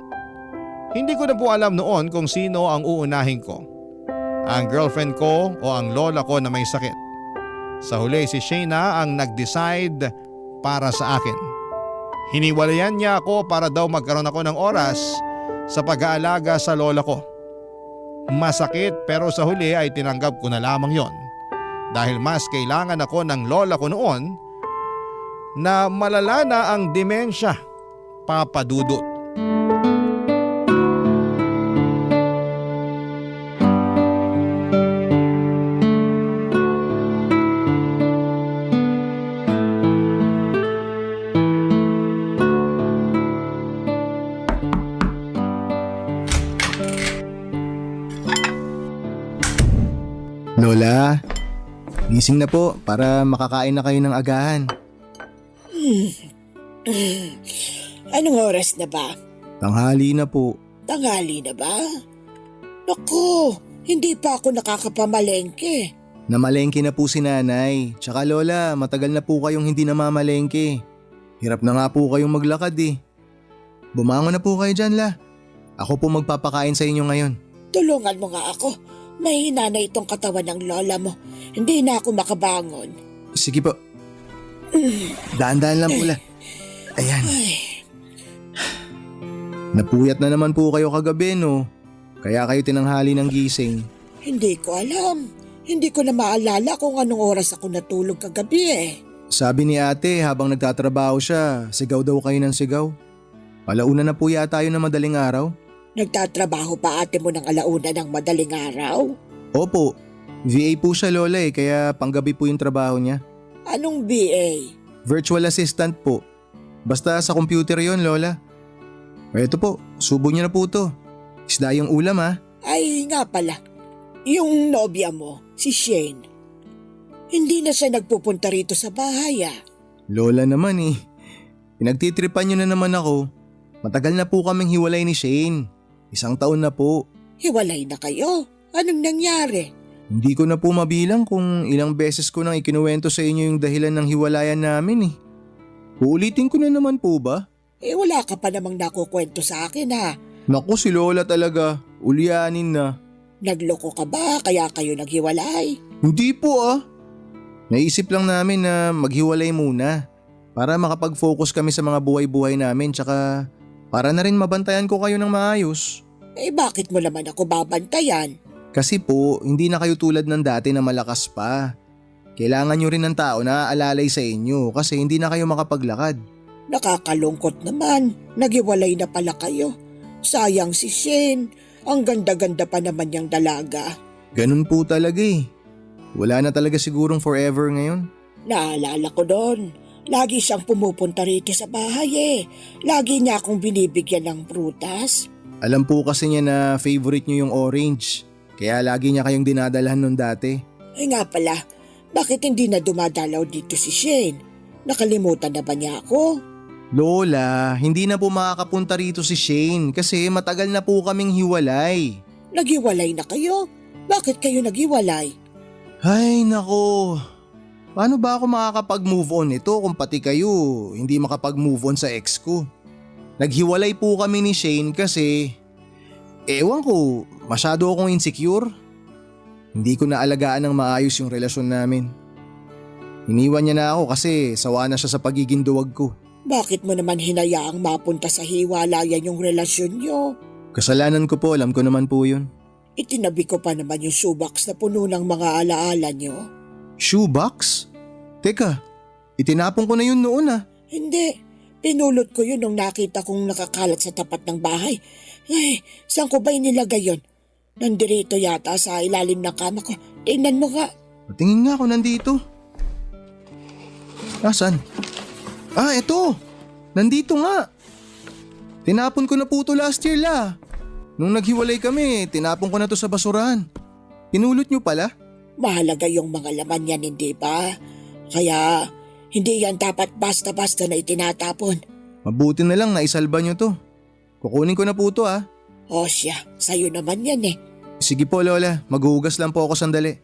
Hindi ko na po alam noon kung sino ang uunahin ko, ang girlfriend ko o ang lola ko na may sakit. Sa huli si Shayna ang nag-decide para sa akin. Hiniwalayan niya ako para daw magkaroon ako ng oras sa pag-aalaga sa lola ko. Masakit pero sa huli ay tinanggap ko na lamang yon dahil mas kailangan ako ng lola ko noon na malala na ang demensya, Papa Dudut.
Lola, gising na po para makakain na kayo ng agahan.
Anong oras na ba?
Tanghali na po.
Tanghali na ba? Naku, hindi pa ako nakakapamalengke.
Namalengke na po si nanay. Tsaka lola, matagal na po kayong hindi namamalengke. Hirap na nga po kayong maglakad eh. Bumangon na po kayo dyan, la. Ako po magpapakain sa inyo ngayon.
Tulungan mo nga ako. Mahina na itong katawan ng lola mo. Hindi na ako makabangon.
Sige po. Daan-daan lang po, la. Ayan. Napuyat na naman po kayo kagabi, no? Kaya kayo tinanghali ng gising.
Hindi ko alam. Hindi ko na maalala kung anong oras ako natulog kagabi eh.
Sabi ni ate habang nagtatrabaho siya, sigaw daw kayo ng sigaw. Alauna na po yata yun na madaling araw.
Nagtatrabaho pa ate mo ng alauna ng madaling araw?
Opo, VA po siya lola eh, kaya panggabi po yung trabaho niya.
Anong BA?
Virtual assistant po. Basta sa computer yon lola. Eto po, subo niyo na po to. Isda yung ulam ha.
Ay nga pala, yung nobya mo, si Shane. Hindi na siya nagpupunta rito sa bahay ah.
Lola naman eh. Pinagtitripan niyo na naman ako. Matagal na po kaming hiwalay ni Shane. 1 taon na po.
Hiwalay na kayo? Anong nangyari?
Hindi ko na po mabilang kung ilang beses ko nang ikinuwento sa inyo yung dahilan ng hiwalayan namin eh. Uulitin ko na naman po ba?
Eh wala ka pa namang nakukwento sa akin ha.
Naku si Lola talaga, ulyanin na.
Nagloko ka ba kaya kayo naghiwalay?
Hindi po ah. Naisip lang namin na maghiwalay muna para makapag-focus kami sa mga buhay-buhay namin tsaka para na rin mabantayan ko kayo ng maayos.
Eh bakit mo naman ako babantayan?
Kasi po, hindi na kayo tulad ng dati na malakas pa. Kailangan nyo rin ng tao na aalalay sa inyo kasi hindi na kayo makapaglakad.
Nakakalungkot naman, naghiwalay na pala kayo. Sayang si Shane, ang ganda-ganda pa naman niyang dalaga.
Ganun po talaga eh. Wala na talaga sigurong forever ngayon.
Naalala ko doon, lagi siyang pumupunta rito sa bahay eh. Lagi niya akong binibigyan ng prutas.
Alam po kasi niya na favorite niyo yung orange. Kaya lagi niya kayong dinadalhan nun dati.
Ay nga pala, bakit hindi na dumadalaw dito si Shane? Nakalimutan na ba niya ako?
Lola, hindi na po makakapunta rito si Shane kasi matagal na po kaming hiwalay.
Naghiwalay na kayo? Bakit kayo naghiwalay?
Ay nako, paano ba ako makakapag-move on nito kung pati kayo hindi makapag-move on sa ex ko? Naghiwalay po kami ni Shane kasi, ewan ko, masyado akong insecure. Hindi ko na alagaan ng maayos yung relasyon namin. Iniwan niya na ako kasi sawa na siya sa pagiging duwag ko.
Bakit mo naman hinayaang mapunta sa hiwalayan yung relasyon niyo?
Kasalanan ko po, alam ko naman po yun.
Itinabi ko pa naman yung shoebox na puno ng mga alaala niyo.
Shoebox? Teka, itinapon ko na yun noon ah.
Hindi, pinulot ko yun nung nakita kong nakakalat sa tapat ng bahay. Ay, saan ko ba inilagay yun? Nandirito yata sa ilalim ng kama ko. Tingnan mo nga.
Patingin nga ako nandito. Nasaan? Ah, eto! Nandito nga! Tinapon ko na po to last year la. Nung naghiwalay kami, tinapon ko na to sa basurahan. Pinulot nyo pala?
Mahalaga yung mga laman yan, hindi ba? Kaya, hindi yan dapat basta-basta na itinatapon.
Mabuti na lang na isalba nyo to. Kukunin ko na po to ah.
O siya, sa'yo naman yan eh.
Sige po Lola, maghuhugas lang po ako sandali.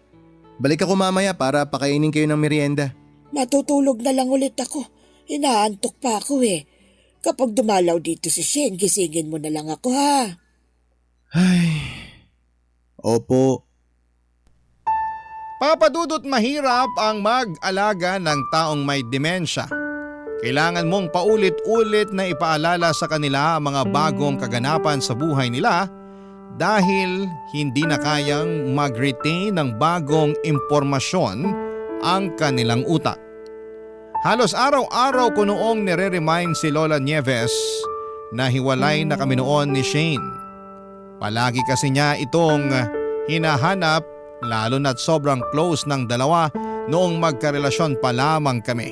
Balik ako mamaya para pakainin kayo ng merienda.
Matutulog na lang ulit ako. Inaantok pa ako eh. Kapag dumalaw dito si Shane, gisingin mo na lang ako ha.
Ay, opo.
Papadudot, mahirap ang mag-alaga ng taong may demensya. Kailangan mong paulit-ulit na ipaalala sa kanila ang mga bagong kaganapan sa buhay nila dahil hindi na kayang mag-retain ng bagong impormasyon ang kanilang utak. Halos araw-araw ko noong nire-remind si Lola Nieves na hiwalay na kami noon ni Shane. Palagi kasi niya itong hinahanap, lalo na't sobrang close ng dalawa noong magkarelasyon pa lamang kami.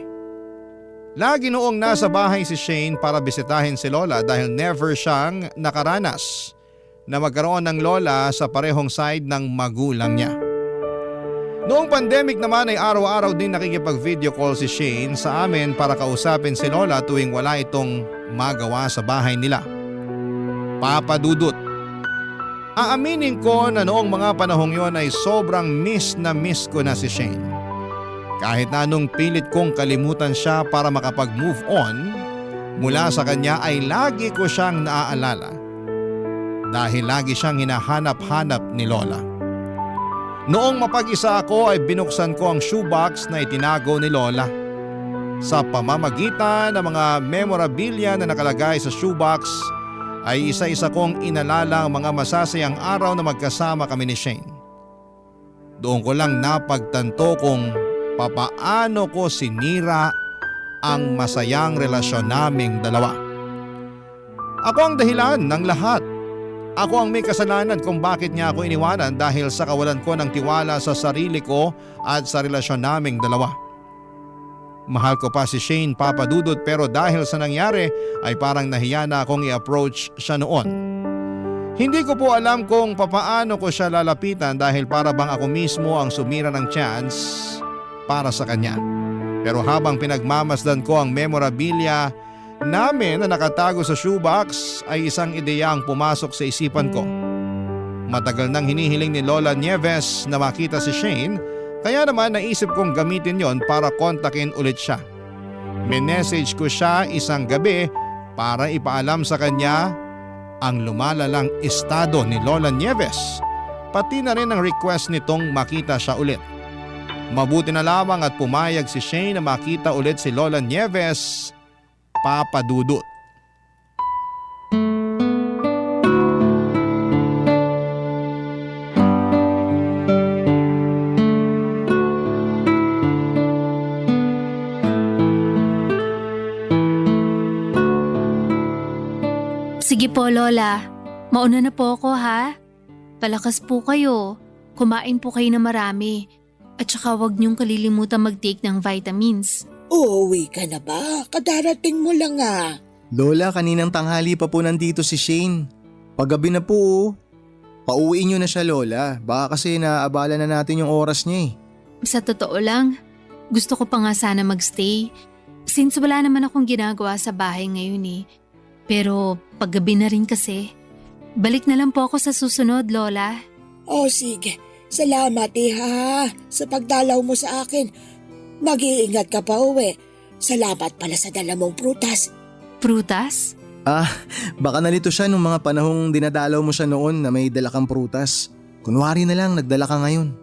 Lagi noong nasa bahay si Shane para bisitahin si Lola dahil never siyang nakaranas na magkaroon ng lola sa parehong side ng magulang niya. Noong pandemic naman ay araw-araw din nakikipag-video call si Shane sa amin para kausapin si Lola tuwing wala itong magawa sa bahay nila. Papadudot, aaminin ko na noong mga panahong yon ay sobrang miss ko na si Shane. Kahit na anong pilit kong kalimutan siya para makapag-move on mula sa kanya ay lagi ko siyang naaalala dahil lagi siyang hinahanap-hanap ni Lola. Noong mapag-isa ako ay binuksan ko ang shoebox na itinago ni Lola. Sa pamamagitan ng mga memorabilia na nakalagay sa shoebox ay isa-isa kong inalala ang mga masasayang araw na magkasama kami ni Shane. Doon ko lang napagtanto kung papaano ko sinira ang masayang relasyon naming dalawa. Ako ang dahilan ng lahat. Ako ang may kasalanan kung bakit niya ako iniwanan dahil sa kawalan ko ng tiwala sa sarili ko at sa relasyon naming dalawa. Mahal ko pa si Shane, Papadudot, pero dahil sa nangyari ay parang nahiya na akong i-approach siya noon. Hindi ko po alam kung papaano ko siya lalapitan dahil para bang ako mismo ang sumira ng chance para sa kanya. Pero habang pinagmamasdan ko ang memorabilia namin na nakatago sa shoebox ay isang ideya ang pumasok sa isipan ko. Matagal nang hinihiling ni Lola Nieves na makita si Shane, kaya naman naisip kong gamitin yon para kontakin ulit siya. Minessage ko siya isang gabi para ipaalam sa kanya ang lumalalang estado ni Lola Nieves, pati na rin ang request nitong makita siya ulit. Mabuti na lamang at pumayag si Shane na makita ulit si Lola Nieves, Papadudot.
Sige po, Lola. Mauna na po ako, ha? Palakas po kayo. Kumain po kayo na marami. At saka huwag niyong kalilimutan mag-take ng vitamins.
Uuwi ka na ba? Kadarating mo lang ah.
Lola, kaninang tanghali pa po nandito si Shane. Paggabi na po. Pauwiin niyo na siya, Lola. Baka kasi naaabala na natin yung oras niya eh.
Sa totoo lang, gusto ko pa nga sana magstay. Since wala naman akong ginagawa sa bahay ngayon eh. Pero paggabi na rin kasi. Balik na lang po ako sa susunod, Lola.
Oh sige, salamat ha sa pagdalaw mo sa akin. Mag-iingat ka pa uwi. Salamat pala sa dala mong prutas.
Prutas?
Baka nalito siya nung mga panahong dinadalaw mo siya noon na may dala kang prutas. Kunwari na lang, nagdala ka ngayon.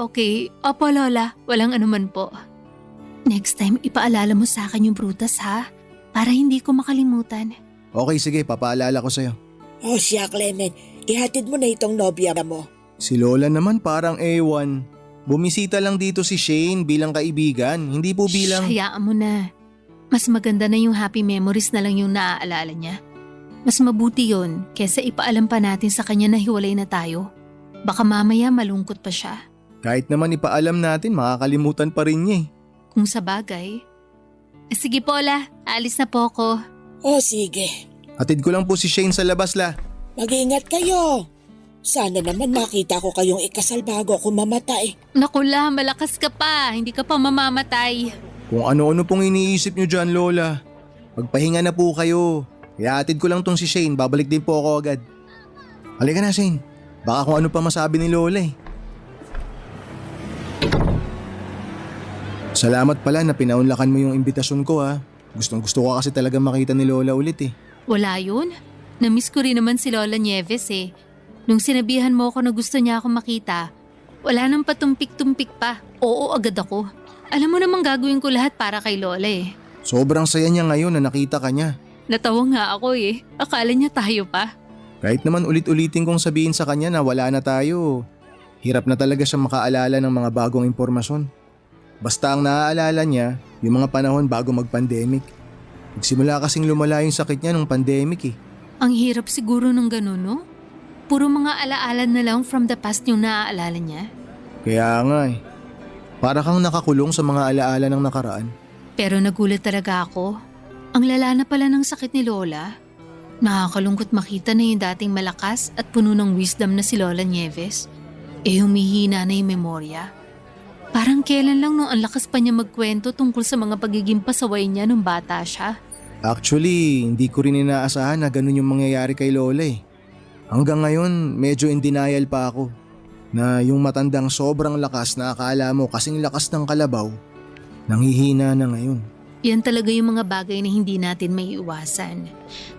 Okay. Opo, Lola. Walang anuman po. Next time, ipaalala mo sa akin yung prutas, ha? Para hindi ko makalimutan.
Okay, sige, papaalala ko sa'yo.
Oh siya, Clement. Ihatid mo na itong nobya mo.
Si Lola naman parang ewan. Bumisita lang dito si Shane bilang kaibigan, hindi po bilang…
Hayaan mo na. Mas maganda na yung happy memories na lang yung naaalala niya. Mas mabuti yun kesa ipaalam pa natin sa kanya na hiwalay na tayo. Baka mamaya malungkot pa siya.
Kahit naman ipaalam natin, makakalimutan pa rin niya eh.
Kung sa bagay. Sige po, La. Alis na po ako.
Oh sige.
Hatid ko lang po si Shane sa labas, La.
Mag-ingat kayo. Sana naman makita ko kayong ikasal bago ako mamatay.
Naku, La, malakas ka pa. Hindi ka pa mamamatay.
Kung ano-ano pong iniisip niyo dyan, Lola. Magpahinga na po kayo. Kaya hatid ko lang tong si Shane, babalik din po ako agad. Halika na, Shane. Baka kung ano pa masabi ni Lola eh. Salamat pala na pinaunlakan mo yung imbitasyon ko ha. Gustong gusto ko kasi talaga makita ni Lola ulit eh.
Wala yun. Namiss ko rin naman si Lola Nieves eh. Nung sinabihan mo ako na gusto niya ako makita, Wala nang patumpik-tumpik pa. Oo, agad ako. Alam mo namang gagawin ko lahat para kay Lola eh.
Sobrang saya niya ngayon na nakita ka niya.
Natawa nga ako eh. Akala niya tayo pa.
Kahit naman ulit-ulitin kong sabihin sa kanya na wala na tayo, hirap na talaga siya makaalala ng mga bagong impormasyon. Basta ang naaalala niya, yung mga panahon bago mag-pandemic. Nagsimula kasing lumala yung sakit niya nung pandemic eh.
Ang hirap siguro ng ganun, no? Puro mga alaala na lang from the past yung naaalala niya.
Kaya nga eh. Para kang nakakulong sa mga alaala ng nakaraan.
Pero nagulat talaga ako. Ang lala na pala ng sakit ni Lola. Nakakalungkot makita na yung dating malakas at puno ng wisdom na si Lola Nieves. Humihina na yung memorya. Parang kailan lang nung ang lakas pa niya magkwento tungkol sa mga pagiging pasaway niya nung bata siya.
Actually, hindi ko rin inaasahan na ganun yung mangyayari kay Lola eh. Hanggang ngayon, medyo in denial pa ako. Na yung matandang sobrang lakas na akala mo kasing lakas ng kalabaw, nanghihina na ngayon.
Yan talaga yung mga bagay na hindi natin may iwasan.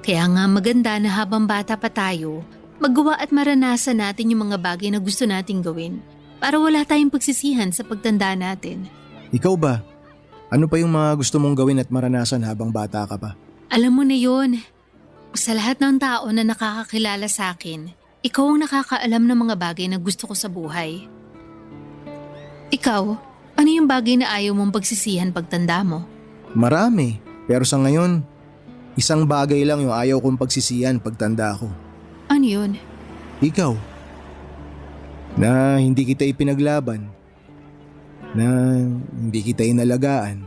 Kaya nga maganda na habang bata pa tayo, magawa at maranasan natin yung mga bagay na gusto nating gawin para wala tayong pagsisihan sa pagtanda natin.
Ikaw ba? Ano pa yung mga gusto mong gawin at maranasan habang bata ka pa?
Alam mo na yon. Sa lahat ng tao na nakakakilala sa akin, ikaw ang nakakaalam ng mga bagay na gusto ko sa buhay. Ikaw, ano yung bagay na ayaw mong pagsisihan pagtanda mo?
Marami, pero sa ngayon, isang bagay lang yung ayaw kong pagsisiyan pagtanda ko.
Ano yun?
Ikaw. Na hindi kita ipinaglaban. Na hindi kita inalagaan.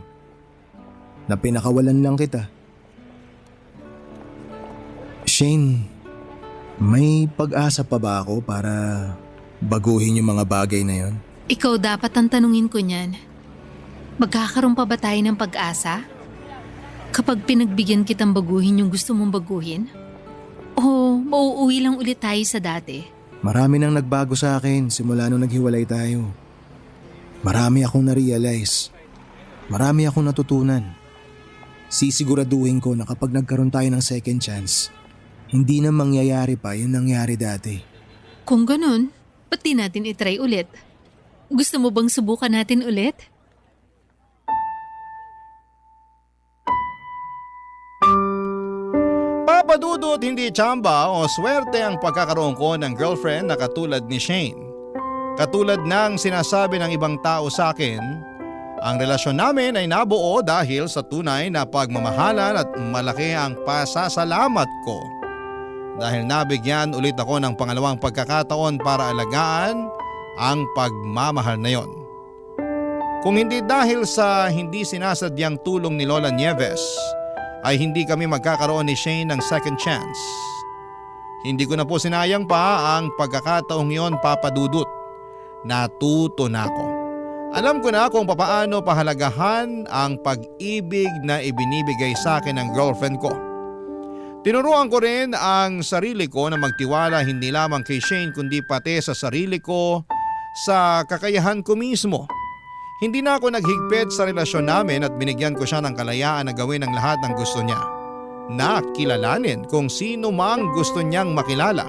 Na pinakawalan lang kita. Shane, may pag-asa pa ba ako para baguhin yung mga bagay na yon?
Ikaw dapat ang tanungin ko niyan. Magkakaroon pa ba tayo ng pag-asa? Kapag pinagbigyan kitang baguhin yung gusto mong baguhin? O mauuwi lang ulit tayo sa dati?
Marami nang nagbago sa akin simula nung naghiwalay tayo. Marami akong na-realize. Marami akong natutunan. Sisiguraduhin ko na kapag nagkaroon tayo ng second chance, hindi na mangyayari pa yung nangyari dati.
Kung ganun, ba't di natin itry ulit? Gusto mo bang subukan natin ulit?
Papadudot hindi tsamba o swerte ang pagkakaroon ko ng girlfriend na katulad ni Shane. Katulad ng sinasabi ng ibang tao sa akin, ang relasyon namin ay nabuo dahil sa tunay na pagmamahalan at malaki ang pasasalamat ko. Dahil nabigyan ulit ako ng pangalawang pagkakataon para alagaan ang pagmamahal na yon. Kung hindi dahil sa hindi sinasadyang tulong ni Lola Nieves, ay hindi kami magkakaroon ni Shane ng second chance. Hindi ko na po sinayang pa ang pagkakataong yon, Papa Dudut. Natuto na ako. Alam ko na kung papaano pahalagahan ang pag-ibig na ibinibigay sa akin ng girlfriend ko. Tinuruan ko rin ang sarili ko na magtiwala hindi lamang kay Shane kundi pati sa sarili ko, sa kakayahan ko mismo. Hindi na ako naghigpit sa relasyon namin at binigyan ko siya ng kalayaan na gawin ang lahat ng gusto niya. Na kilalanin kung sino mang gusto niyang makilala.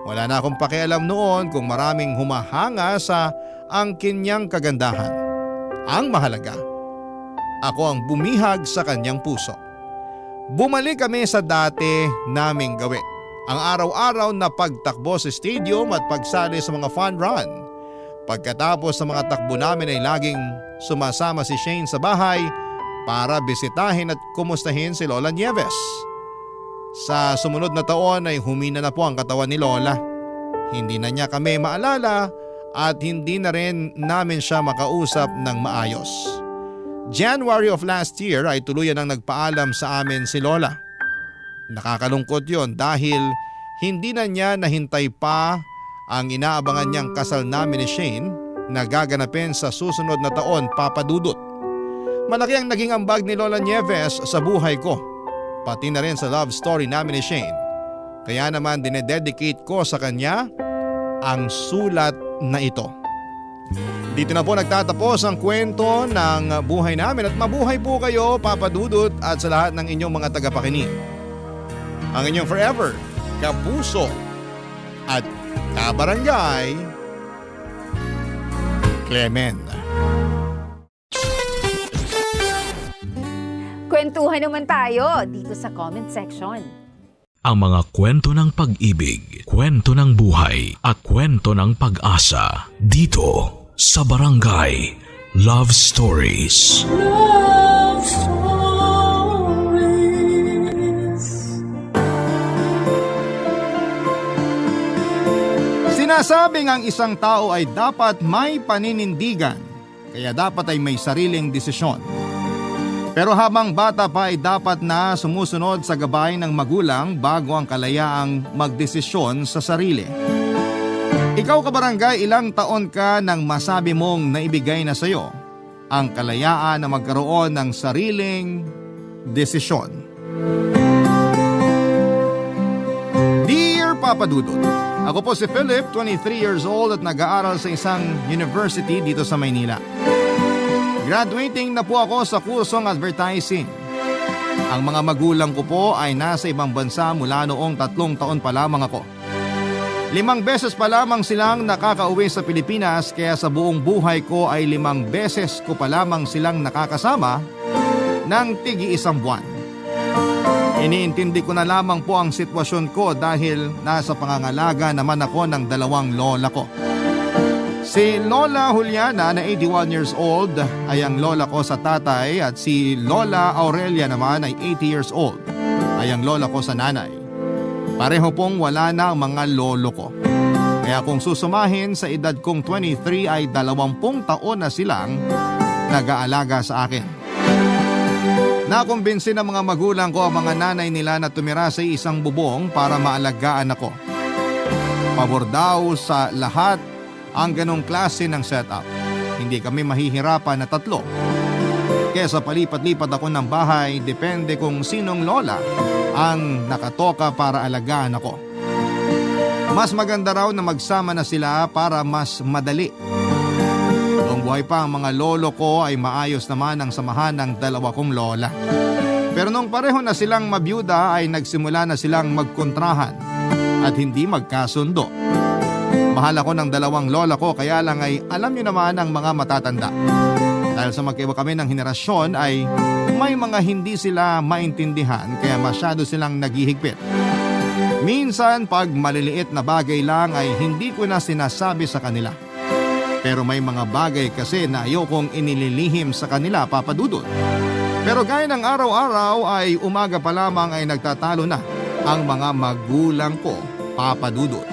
Wala na akong pakialam noon kung maraming humahanga sa angkin niyang kagandahan. Ang mahalaga, ako ang bumihag sa kanyang puso. Bumalik kami sa dati naming gawin. Ang araw-araw na pagtakbo sa stadium at pagsali sa mga fun run. Pagkatapos ng mga takbo namin ay laging sumasama si Shane sa bahay para bisitahin at kumustahin si Lola Nieves. Sa sumunod na taon ay humina na po ang katawan ni Lola. Hindi na niya kami maalala at hindi na rin namin siya makausap ng maayos. January of last year ay tuluyan ang nagpaalam sa amin si Lola. Nakakalungkot yon dahil hindi na niya nahintay pa ang inaabangan niyang kasal namin ni Shane na gaganapin sa susunod na taon, Papa Dudut. Malaki ang naging ambag ni Lola Nieves sa buhay ko, pati na rin sa love story namin ni Shane. Kaya naman dinededicate ko sa kanya ang sulat na ito. Dito na po nagtatapos ang kwento ng buhay namin at mabuhay po kayo, Papa Dudut, at sa lahat ng inyong mga tagapakinig. Ang inyong forever, kapuso at kabarangay, Clemen.
Kwentuhan naman tayo dito sa comment section.
Ang mga kwento ng pag-ibig, kwento ng buhay at kwento ng pag-asa dito sa Barangay Love Stories.
Love Stories.
Sinasabing ang isang tao ay dapat may paninindigan, kaya dapat ay may sariling desisyon. Pero habang bata pa ay dapat na sumusunod sa gabay ng magulang bago ang kalayaang magdesisyon sa sarili. Ikaw kabarangay, ilang taon ka nang masabi mong naibigay na sa iyo ang kalayaan na magkaroon ng sariling desisyon? Dear Papa Dudut, ako po si Philip, 23 years old at nag-aaral sa isang university dito sa Maynila. Graduating na po ako sa kursong advertising. Ang mga magulang ko po ay nasa ibang bansa mula noong 3 taon pa lamang ako. 5 beses pa lamang silang nakakauwi sa Pilipinas, kaya sa buong buhay ko ay 5 beses ko pa lamang silang nakakasama ng tigi-1 buwan. Iniintindi ko na lamang po ang sitwasyon ko dahil nasa pangangalaga naman ako ng 2 lola ko. Si Lola Juliana na 81 years old ay ang lola ko sa tatay at si Lola Aurelia naman ay 80 years old ay ang lola ko sa nanay. Pareho pong wala na ang mga lolo ko. Kaya kung susumahin sa edad kong 23 ay 20 taon na silang nag-aalaga sa akin. Nakumbinsi ng mga magulang ko ang mga nanay nila na tumira sa isang bubong para maalagaan ako. Pabor daw sa lahat ang ganong klase ng setup. Hindi kami mahihirapan na 3. Kesa palipat-lipat ako ng bahay, depende kung sinong lola ang nakatoka para alagaan ako. Mas maganda raw na magsama na sila para mas madali. Noong buhay pa ang mga lolo ko ay maayos naman ang samahan ng 2 kong lola. Pero nung pareho na silang mabiyuda ay nagsimula na silang magkontrahan at hindi magkasundo. Mahal ako ng 2 lola ko, kaya lang ay alam niyo naman ang mga matatanda. Dahil sa magkaiba kami ng henerasyon ay may mga hindi sila maintindihan kaya masyado silang naghihigpit. Minsan pag maliliit na bagay lang ay hindi ko na sinasabi sa kanila. Pero may mga bagay kasi na ayokong inililihim sa kanila, Papa Dudut. Pero gaya ng araw-araw ay umaga pa lamang ay nagtatalo na ang mga magulang ko, Papa Dudut.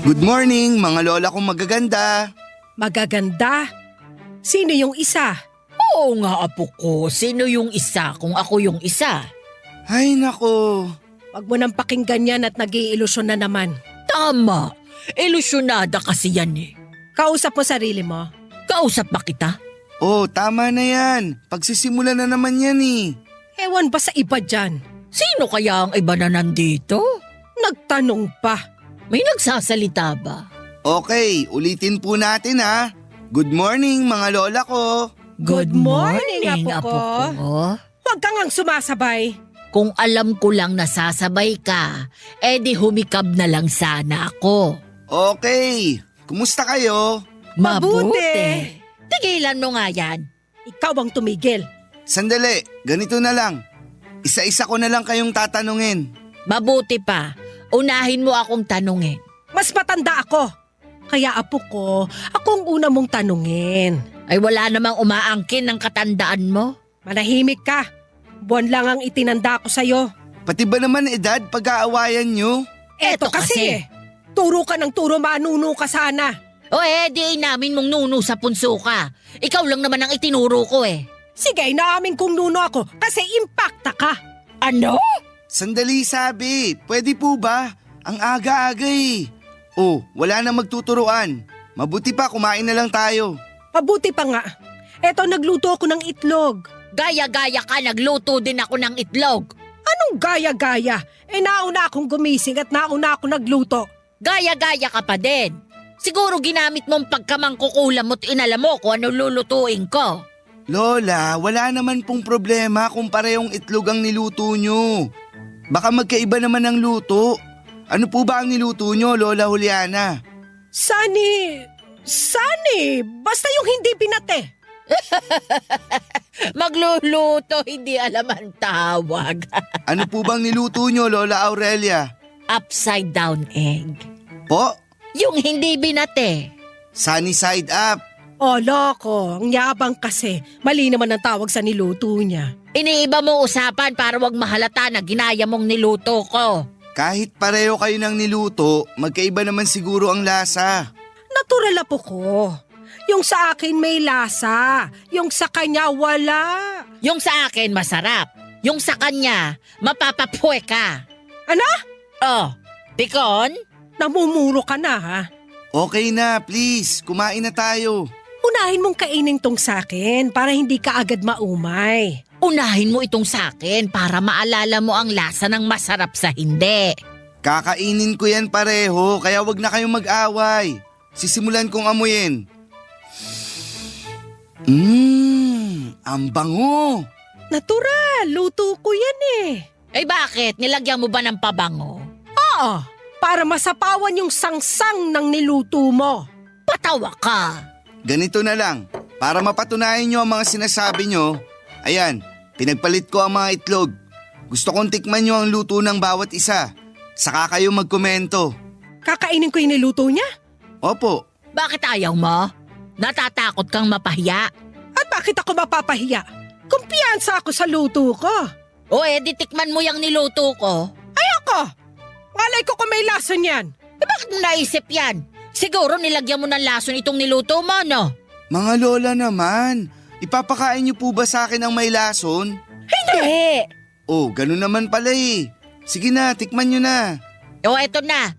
Good morning, mga lola kong magaganda.
Magaganda? Sino yung isa?
Oo nga, apo ko. Sino yung isa kung ako yung isa?
Ay nako.
Wag mo nang pakinggan yan at nag-iilusyon na naman.
Tama. Ilusyonada kasi yan eh.
Kausap mo sarili mo.
Kausap ba kita?
Oh, tama na yan. Pagsisimula na naman yan eh.
Ewan ba sa iba dyan?
Sino kaya ang iba na nandito?
Nagtanong pa.
May nagsasalita ba?
Okay, ulitin po natin ha. Good morning mga lola ko.
Good morning, apo ko. Huwag kang ang sumasabay.
Kung alam ko lang nasasabay ka, edi humikab na lang sana ako.
Okay, kumusta kayo?
Mabuti.
Tigilan mo nga yan.
Ikaw ang tumigil.
Sandali, ganito na lang. Isa-isa ko na lang kayong tatanungin.
Mabuti pa. Unahin mo akong tanungin.
Mas matanda ako. Kaya apo ko, akong una mong tanungin.
Ay wala namang umaangkin ng katandaan mo.
Manahimik ka. Buwan lang ang itinanda ko sa'yo.
Pati ba naman edad pag-aawayan nyo?
Eto kasi. Turo ka ng turo, manuno ka sana.
O di namin mong nuno sa punso ka. Ikaw lang naman ang itinuro ko eh.
Sige, naamin kong nuno ako kasi impacta ka.
Ano?
Sandali sabi, pwede po ba? Ang aga-aga eh. Oh, wala na magtuturuan. Mabuti pa kumain na lang tayo.
Mabuti pa nga. Eto, nagluto ako ng itlog.
Gaya-gaya ka, nagluto din ako ng itlog.
Anong gaya-gaya? Nauna akong gumising at nauna ako nagluto.
Gaya-gaya ka pa din. Siguro ginamit mong pagkamangkukulam mo't inalam mo kung ano lulutuin ko.
Lola, wala naman pong problema kung parehong itlog ang niluto nyo. Baka magkaiba naman ang luto. Ano po ba ang niluto nyo, Lola Juliana?
Sani, basta yung hindi pinate.
Magluluto, hindi alam ang tawag.
Ano po bang niluto nyo, Lola Aurelia?
Upside down egg.
Po?
Yung hindi binate.
Sunny side up.
Oh, loko, ang yabang kasi. Mali naman ang tawag sa niluto niya.
Iniiba mo usapan para wag mahalata na ginaya mong niluto ko.
Kahit pareho kayo ng niluto, magkaiba naman siguro ang lasa.
Natural po ko. Yung sa akin may lasa, yung sa kanya wala.
Yung sa akin masarap. Yung sa kanya, mapapapwe ka.
Ano?
Oh, pikon?
Namumuro ka na ha?
Okay na, please. Kumain na tayo.
Unahin mong kainin tong sakin para hindi ka agad maumay.
Unahin mo itong sakin para maalala mo ang lasa ng masarap sa hindi.
Kakainin ko yan pareho, kaya wag na kayong mag-away. Sisimulan kong amuyin. Ang bango.
Natural, luto ko yan eh.
Eh bakit? Nilagyan mo ba ng pabango?
Oo, para masapawan yung sangsang ng niluto mo.
Patawa ka.
Ganito na lang, para mapatunayan nyo ang mga sinasabi nyo, ayan, pinagpalit ko ang mga itlog. Gusto kong tikman nyo ang luto ng bawat isa. Saka kayo magkomento.
Kakainin ko yung niluto niya?
Opo.
Bakit ayaw mo? Natatakot kang mapahiya?
At bakit ako mapapahiya? Kumpiyansa ako sa luto ko.
O di tikman mo yung niluto ko.
Ayoko! Walay ko kung may lason yan.
Eh bakit mo naisip yan? Siguro nilagyan mo ng lason itong niluto mo, no?
Mga lola naman, ipapakain nyo po ba sa akin ang may lason?
Hindi!
Oh, ganun naman pala eh. Sige na, tikman nyo na.
O eto na.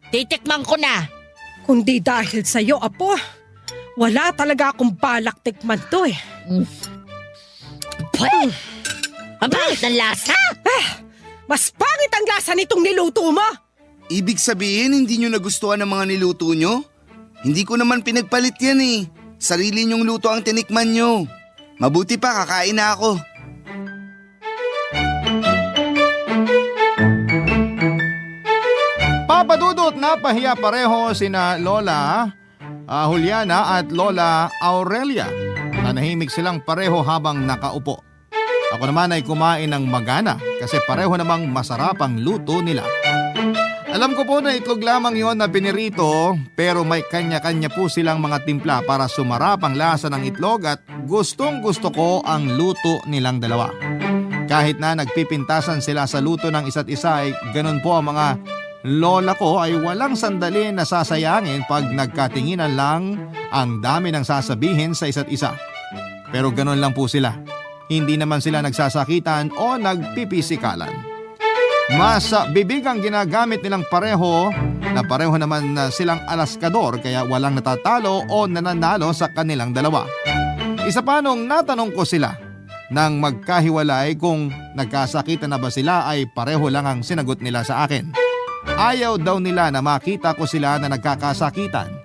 Titikman ko na.
Kundi dahil sa'yo, apo, wala talaga akong balak tikman to eh.
Pwede! Ang pangit ng lasa!
Mas pangit ang lasa nitong niluto mo!
Ibig sabihin, hindi nyo nagustuhan ang mga niluto nyo? Hindi ko naman pinagpalit yan eh. Sarili nyong luto ang tinikman nyo. Mabuti pa, kakain na ako.
Papadudot na pahiya pareho sina Lola Juliana at Lola Aurelia. Nanahimik silang pareho habang nakaupo. Ako naman ay kumain ng magana kasi pareho namang masarap ang luto nila. Alam ko po na itlog lamang yon na pinirito pero may kanya-kanya po silang mga timpla para sumarap ang lasa ng itlog at gustong gusto ko ang luto nilang dalawa. Kahit na nagpipintasan sila sa luto ng isa't isa ay ganun po ang mga lola ko ay walang sandali na sasayangin pag nagkatinginan lang ang dami ng sasabihin sa isa't isa. Pero ganun lang po sila. Hindi naman sila nagsasakitan o nagpipisikalan. Mas bibig ang ginagamit nilang pareho na pareho naman silang alaskador kaya walang natatalo o nananalo sa kanilang dalawa. Isa pa nung natanong ko sila nang magkahiwalay kung nagkasakitan na ba sila ay pareho lang ang sinagot nila sa akin. Ayaw daw nila na makita ko sila na nagkakasakitan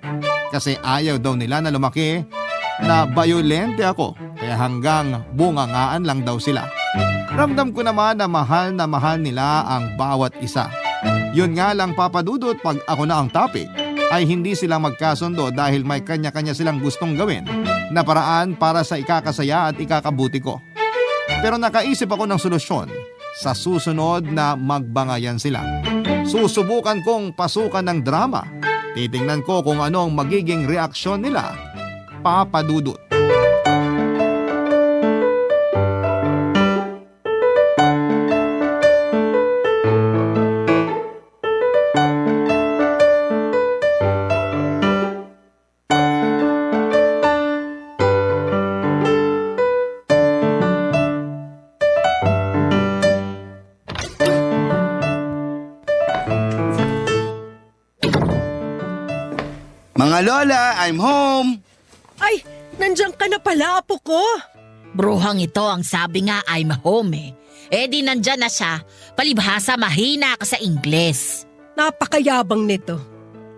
kasi ayaw daw nila na lumaki na bayolente ako kaya hanggang bungangaan lang daw sila. Ramdam ko naman na mahal nila ang bawat isa. Yun nga lang papadudot pag ako na ang topic ay hindi sila magkasundo dahil may kanya-kanya silang gustong gawin na paraan para sa ikakasaya at ikakabuti ko. Pero nakaisip ako ng solusyon sa susunod na magbangayan sila. Susubukan kong pasukan ng drama. Titingnan ko kung ano ang magiging reaksyon nila. Papadudot.
Mga lola, I'm home!
Ay, nandiyan ka na pala, apo ko.
Bruhang ito ang sabi nga I'm home eh. Eh di nandyan na siya. Palibhasa mahina ka sa Ingles.
Napakayabang nito.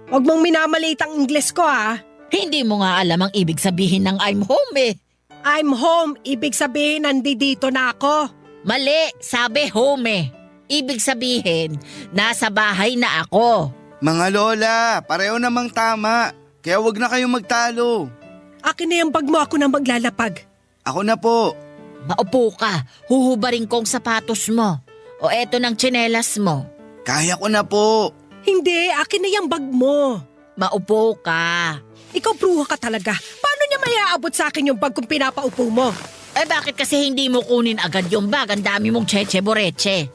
Huwag mong minamaliit ang Ingles ko ah.
Hindi mo nga alam ang ibig sabihin ng I'm home eh.
I'm home, ibig sabihin nandito na ako.
Mali, sabi home eh. Ibig sabihin, nasa bahay na ako.
Mga lola, pareho namang tama. Kaya wag na kayong magtalo.
Akin na yung bag mo, ako na maglalapag.
Ako na po.
Maupo ka, huhubarin kong sapatos mo. O eto ng tsinelas mo.
Kaya ko na po.
Hindi, akin na yung bag mo.
Maupo ka.
Ikaw bruha ka talaga. Paano niya maiaabot sa akin yung bag kung pinapaupo mo?
Eh bakit kasi hindi mo kunin agad yung bag? Ang dami mong cheche boreche.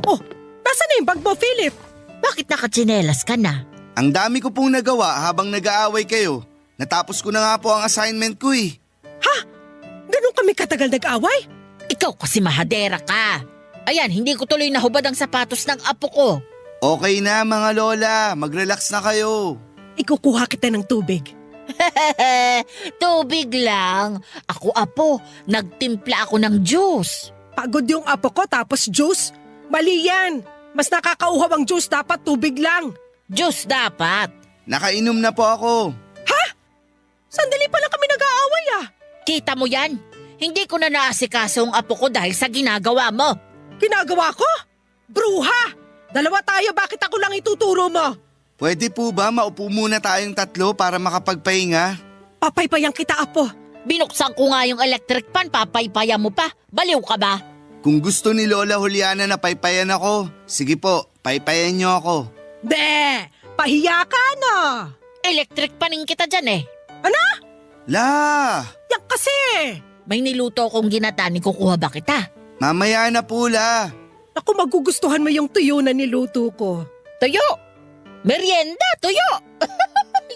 Oh, nasa na yung bag mo, Philip?
Bakit nakatsinelas ka na?
Ang dami ko pong nagawa habang nag-aaway kayo. Natapos ko na nga po ang assignment ko eh.
Ha? Ganun kami katagal nag-away?
Ikaw kasi mahadera ka. Ayan, hindi ko tuloy nahubad ang sapatos ng apo ko.
Okay na mga lola, mag-relax na kayo.
Ikukuha kita ng tubig.
Tubig lang. Ako apo, nagtimpla ako ng juice.
Pagod yung apo ko tapos juice? Mali yan. Mas nakakauhaw ang juice, dapat tubig lang.
Juice dapat.
Nakainom na po ako.
Sandali pa lang kami nag-aaway ah.
Kita mo yan? Hindi ko na naasikaso ang apo ko dahil sa ginagawa mo.
Ginagawa ko? Bruha! Dalawa tayo, bakit ako lang ituturo mo?
Pwede po ba maupo muna tayong tatlo para makapagpahinga?
Papaypayan kita, apo.
Binuksan ko nga yung electric fan, papaypaya mo pa. Baliw ka ba?
Kung gusto ni Lola Juliana na paypayan ako, sige po, paypayan niyo ako.
Be! Pahiya ka no!
Electric paning kita dyan eh.
La!
Yak kasi!
May niluto kong ginatanin, kukuha ba kita?
Mamaya na po la.
Ako magugustuhan mo yung tuyo na niluto ko.
Tuyo! Merienda, tuyo!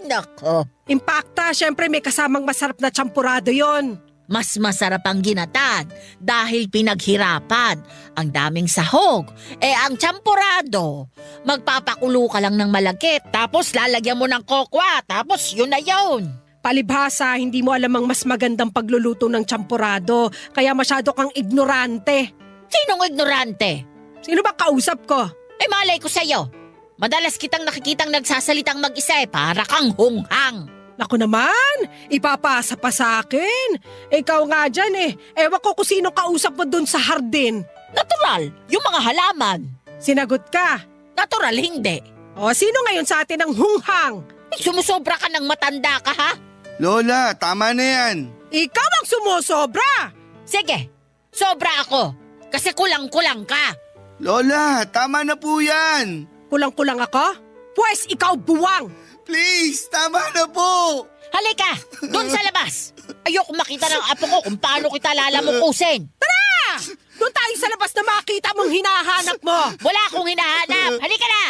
Nako.
Impacta, syempre may kasamang masarap na champurado yon.
Mas masarap ang ginatan dahil pinaghirapan. Ang daming sahog. Eh ang champurado, magpapakulo ka lang ng malagkit tapos lalagyan mo ng kokwa tapos yun na yun.
Palibhasa, hindi mo alam ang mas magandang pagluluto ng champurado, kaya masyado kang ignorante.
Sinong ignorante?
Sino ba kausap ko?
Eh malay ko sa'yo. Madalas kitang nakikitang nagsasalitang mag-isa eh, para kang hunghang.
Naku naman, ipapasa pa sa akin. Ikaw nga dyan eh, ewan ko kung sino kausap mo dun sa hardin.
Natural, yung mga halaman.
Sinagot ka.
Natural, hindi.
O sino ngayon sa atin ang hunghang?
Eh, sumusobra ka ng matanda ka ha?
Lola, tama na yan.
Ikaw ang sumusobra!
Sige, sobra ako. Kasi kulang-kulang ka.
Lola, tama na po yan.
Kulang-kulang ako? Pwes ikaw buwang!
Please, tama na po.
Halika, doon sa labas. Ayoko makita ng apo ko kung paano kita lalamukusin.
Tara! Doon tayo sa labas na makita mong hinahanap mo!
Wala akong hinahanap. Halika na!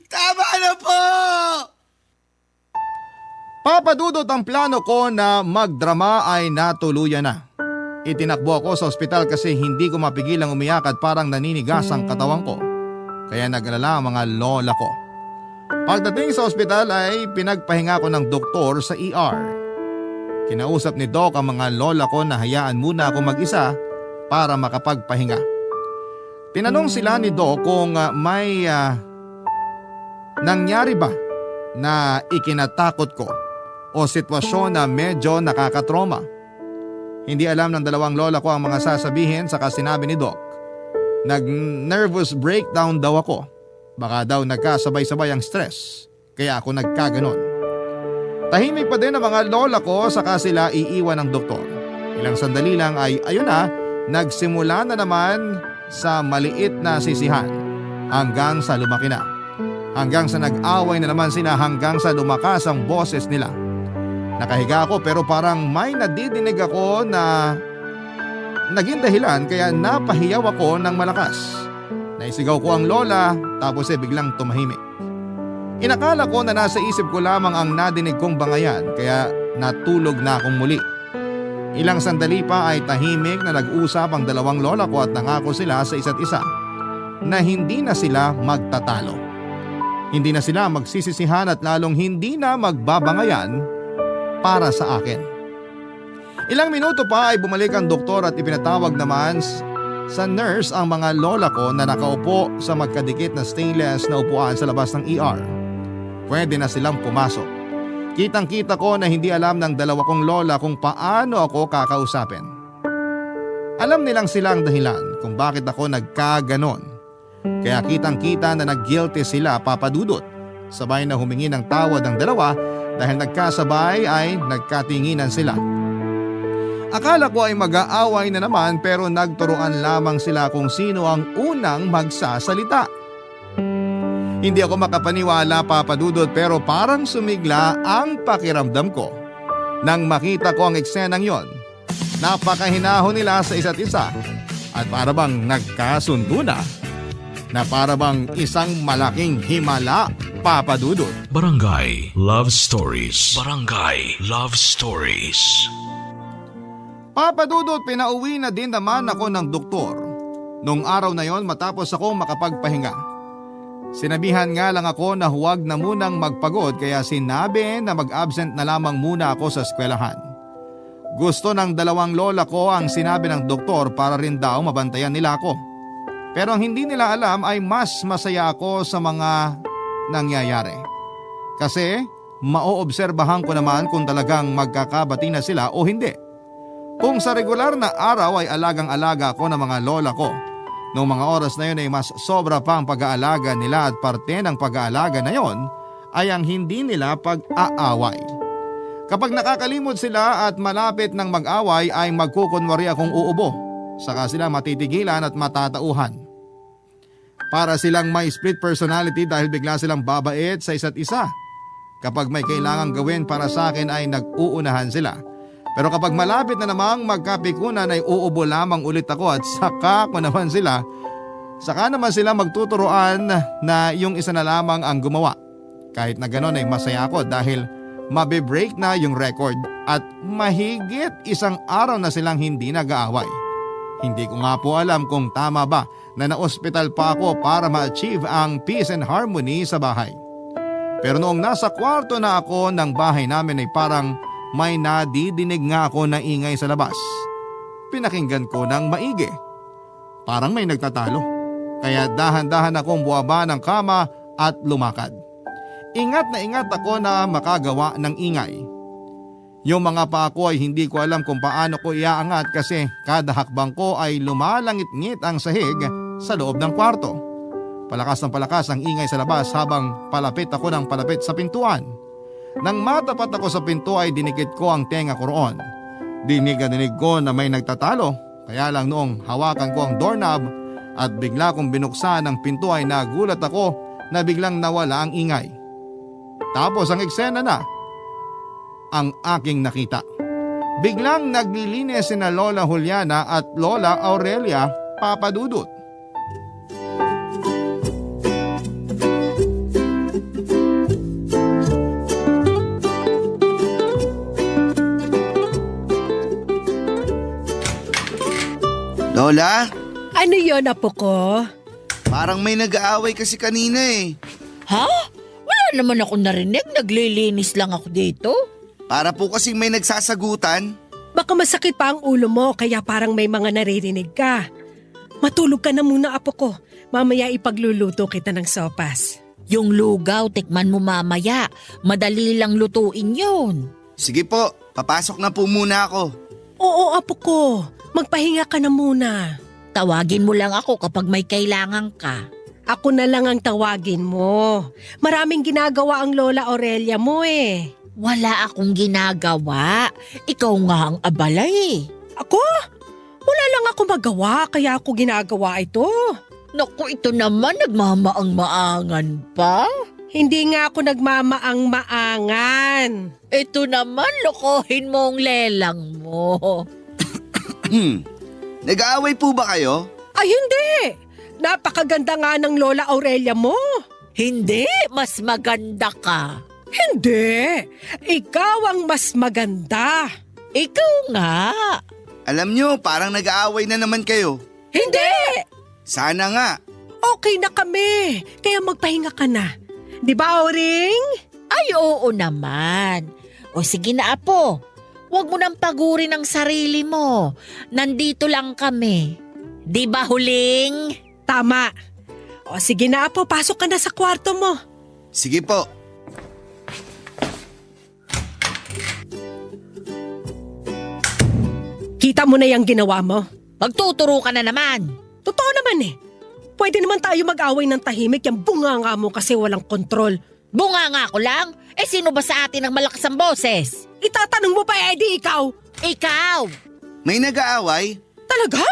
Tama na po.
Papadudot ang plano ko na magdrama ay natuluyan na. Itinakbo ako sa ospital kasi hindi ko mapigilang umiyak at parang naninigas ang katawan ko. Kaya nag-alala ang mga lola ko. Pagdating sa ospital ay pinagpahinga ko ng doktor sa ER. Kinausap ni Doc ang mga lola ko na hayaan muna ako mag-isa para makapagpahinga. Tinanong sila ni Doc kung may nangyari ba na ikinatakot ko o sitwasyon na medyo nakakatroma. Hindi alam ng dalawang lola ko ang mga sasabihin saka sinabi ni Doc. Nag-nervous breakdown daw ako. Baka daw nagkasabay-sabay ang stress. Kaya ako nagkaganon. Tahimik pa din ang mga lola ko saka sila iiwan ng doktor. Ilang sandali lang ay ayun na, nagsimula na naman sa maliit na sisihan. Hanggang sa lumaki na. Hanggang sa nag-away na naman sila hanggang sa lumakas ang boses nila. Nakahiga ako pero parang may nadidinig ako na naging dahilan kaya napahiyaw ako ng malakas. Naisigaw ko ang lola tapos biglang tumahimik. Inakala ko na nasa isip ko lamang ang nadinig kong bangayan kaya natulog na akong muli. Ilang sandali pa ay tahimik na nag-usap ang dalawang lola ko at nangako sila sa isa't isa na hindi na sila magtatalo. Hindi na sila magsisisihan at lalong hindi na magbabangayan para sa akin. Ilang minuto pa ay bumalik ang doktor at ipinatawag naman sa nurse ang mga lola ko na nakaupo sa magkadikit na stainless na upuan sa labas ng ER. Pwede na silang pumasok. Kitang-kita ko na hindi alam ng dalawa kong lola kung paano ako kakausapin. Alam nilang silang dahilan kung bakit ako nagkaganon. Kaya kitang-kita na nag-guilty sila, Papa Dudut. Sabay na humingi ng tawad ang dalawa dahil nagkasabay ay nagkatinginan sila. Akala ko ay mag-aaway na naman pero nagturuan lamang sila kung sino ang unang magsasalita. Hindi ako makapaniwala, Papa Dudut, pero parang sumigla ang pakiramdam ko nang makita ko ang eksenang yon. Napakahinahon nila sa isa't isa at para bang nagkasundo na para bang isang malaking himala, Papa Dudut.
Barangay Love Stories. Barangay Love Stories.
Papa Dudut, pinauwi na din naman ako ng doktor. Noong araw na yon matapos ako makapagpahinga. Sinabihan nga lang ako na huwag na munang magpagod kaya sinabi na mag-absent na lamang muna ako sa eskwelahan. Gusto ng dalawang lola ko ang sinabi ng doktor para rin daw mabantayan nila ako. Pero ang hindi nila alam ay mas masaya ako sa mga nangyayari. Kasi maoobserbahan ko naman kung talagang magkakabati na sila o hindi. Kung sa regular na araw ay alagang-alaga ako ng mga lola ko, noong mga oras na yun ay mas sobra pa ang pag-aalaga nila at parte ng pag-aalaga na yon ay ang hindi nila pag-aaway. Kapag nakakalimot sila at malapit ng mag-away ay magkukunwari akong uubo, saka sila matitigilan at matatauhan. Para silang may split personality dahil bigla silang babait sa isa't isa. Kapag may kailangang gawin para sa akin ay nag-uunahan sila. Pero kapag malapit na namang magkapikunan ay uubo lamang ulit ako at saka naman sila magtuturoan na yung isa na lamang ang gumawa. Kahit na gano'n ay masaya ako dahil mabibreak na yung record at mahigit isang araw na silang hindi nag-aaway. Hindi ko nga po alam kung tama ba na na-ospital pa ako para ma-achieve ang peace and harmony sa bahay. Pero noong nasa kwarto na ako ng bahay namin ay parang may nadidinig nga ako na ingay sa labas. Pinakinggan ko ng maigi. Parang may nagtatalo. Kaya dahan-dahan akong buwaba ng kama at lumakad. Ingat na ingat ako na makagawa ng ingay. Yung mga paa ko ay hindi ko alam kung paano ko iaangat kasi kada hakbang ko ay lumalangit-ngit ang sahig sa loob ng kwarto. Palakas ng palakas ang ingay sa labas habang palapit ako ng palapit sa pintuan. Nang matapat ako sa pinto ay dinikit ko ang tenga ko roon. Dinig ko na may nagtatalo, kaya lang noong hawakan ko ang doorknob at bigla kong binuksan ang pinto ay nagulat ako na biglang nawala ang ingay. Tapos ang eksena na ang aking nakita. Biglang naglilinis sina Lola Juliana at Lola Aurelia, Papa Dudut.
Lola?
Ano yon, apo ko?
Parang may nag-aaway kasi kanina eh.
Ha? Wala naman ako narinig. Naglilinis lang ako dito.
Para po kasing may nagsasagutan.
Baka masakit pa ang ulo mo kaya parang may mga naririnig ka. Matulog ka na muna, apo ko. Mamaya ipagluluto kita ng sopas.
Yung lugaw, tikman mo mamaya. Madali lang lutuin yun.
Sige po, papasok na po muna ako.
Oo, apo ko. Magpahinga ka na muna.
Tawagin mo lang ako kapag may kailangan ka.
Ako na lang ang tawagin mo. Maraming ginagawa ang Lola Aurelia mo eh.
Wala akong ginagawa. Ikaw nga ang abala eh.
Ako? Wala lang ako magawa kaya ako ginagawa ito.
Naku, ito naman nagmamaang-maangan pa.
Hindi nga ako nagmamaang-maangan.
Ito naman lokohin mo ang lelang mo.
Nag-aaway po ba kayo?
Ay hindi! Napakaganda nga ng Lola Aurelia mo.
Hindi, mas maganda ka.
Hindi! Ikaw ang mas maganda.
Ikaw nga.
Alam nyo, parang nag-aaway na naman kayo.
Hindi!
Sana nga.
Okay na kami, kaya magpahinga ka na. Di ba, Oring?
Ay, oo naman. O sige na, Apo. Huwag mo nang pagurin ang sarili mo. Nandito lang kami. Di ba, Huling?
Tama. O sige na, Apo, pasok ka na sa kwarto mo.
Sige po.
Kita mo na yung ginawa mo.
Magtuturo ka na naman.
Totoo naman eh. Pwede naman tayo mag-away ng tahimik, yung bunganga mo kasi walang kontrol.
Bunga nga ako lang. Sino ba sa atin ang malakas ang boses?
Itatanong mo pa, Eddie, ikaw?
Ikaw!
May nag-aaway?
Talaga?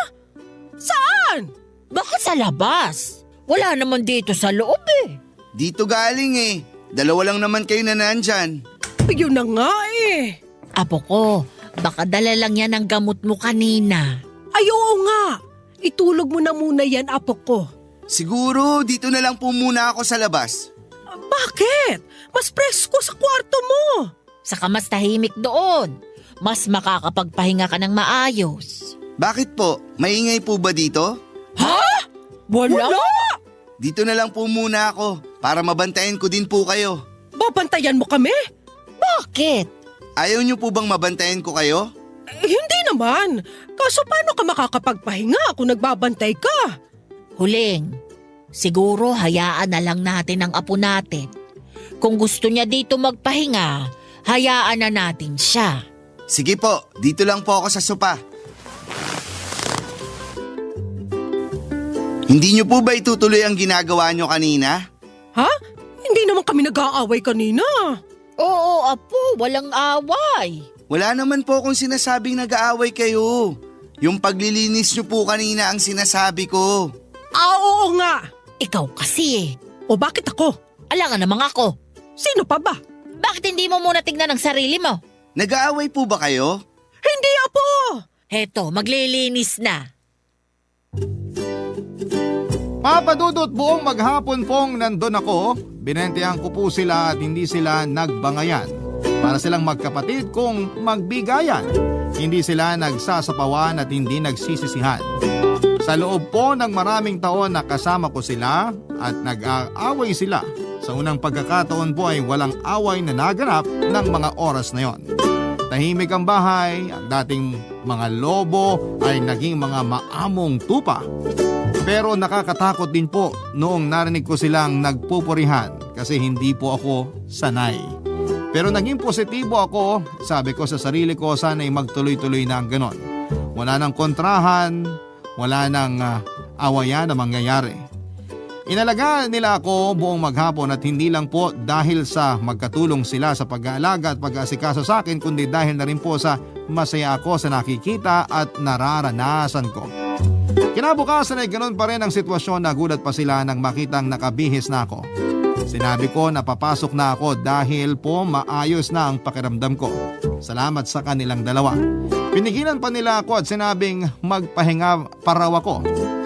Saan?
Baka sa labas. Wala naman dito sa loob eh.
Dito galing eh. Dalawa lang naman kayo na nandyan.
Yun na nga eh.
Apo ko, baka dala lang yan ang gamot mo kanina.
Ay, oo nga. Itulog mo na muna yan, apo ko.
Siguro dito na lang po muna ako sa labas.
Bakit? Mas presko sa kwarto mo.
Saka mas tahimik doon. Mas makakapagpahinga ka ng maayos.
Bakit po? Maingay po ba dito?
Ha? Wala?
Dito na lang po muna ako para mabantayan ko din po kayo.
Babantayan mo kami?
Bakit?
Ayaw niyo po bang mabantayan ko kayo?
Hindi naman. Kaso paano ka makakapagpahinga kung nagbabantay ka?
Huling, siguro hayaan na lang natin ang apo natin. Kung gusto niya dito magpahinga, hayaan na natin siya.
Sige po, dito lang po ako sa sopa. Hindi niyo po ba itutuloy ang ginagawa niyo kanina?
Ha? Hindi naman kami nag-aaway kanina.
Oo, apo, walang away.
Wala naman po akong sinasabing nag-aaway kayo. Yung paglilinis niyo po kanina ang sinasabi ko.
Oo nga.
Ikaw kasi eh.
O bakit ako?
Alangan namang ako.
Sino pa ba?
Bakit hindi mo muna tignan ang sarili mo?
Nag-aaway po ba kayo?
Hindi, apo.
Heto, maglilinis na.
Papadudot, buong maghapon pong nandun ako. Binentihan ko po sila at hindi sila nagbangayan. Para silang magkapatid kung magbigayan. Hindi sila nagsasapawan at hindi nagsisisihan. Sa loob po ng maraming taon na kasama ko sila at nag-aaway sila. Sa unang pagkakataon po ay walang away na naganap ng mga oras na yon. Tahimik ang bahay, ang dating mga lobo ay naging mga maamong tupa. Pero nakakatakot din po noong narinig ko silang nagpupurihan kasi hindi po ako sanay. Pero naging positibo ako, sabi ko sa sarili ko sana'y magtuloy-tuloy na ang ganon. Wala nang kontrahan, wala nang awayan na mangyayari. Inalagaan nila ako buong maghapon at hindi lang po dahil sa magkatulong sila sa pag-aalaga at pag-aasikaso sa akin kundi dahil na rin po sa masaya ako sa nakikita at nararanasan ko. Kinabukasan ay ganoon pa rin ang sitwasyon, nagulat pa sila nang makitang nakabihis na ako. Sinabi ko na papasok na ako dahil po maayos na ang pakiramdam ko. Salamat sa kanilang dalawa. Pinigilan pa nila ako at sinabing magpahinga pa raw ako.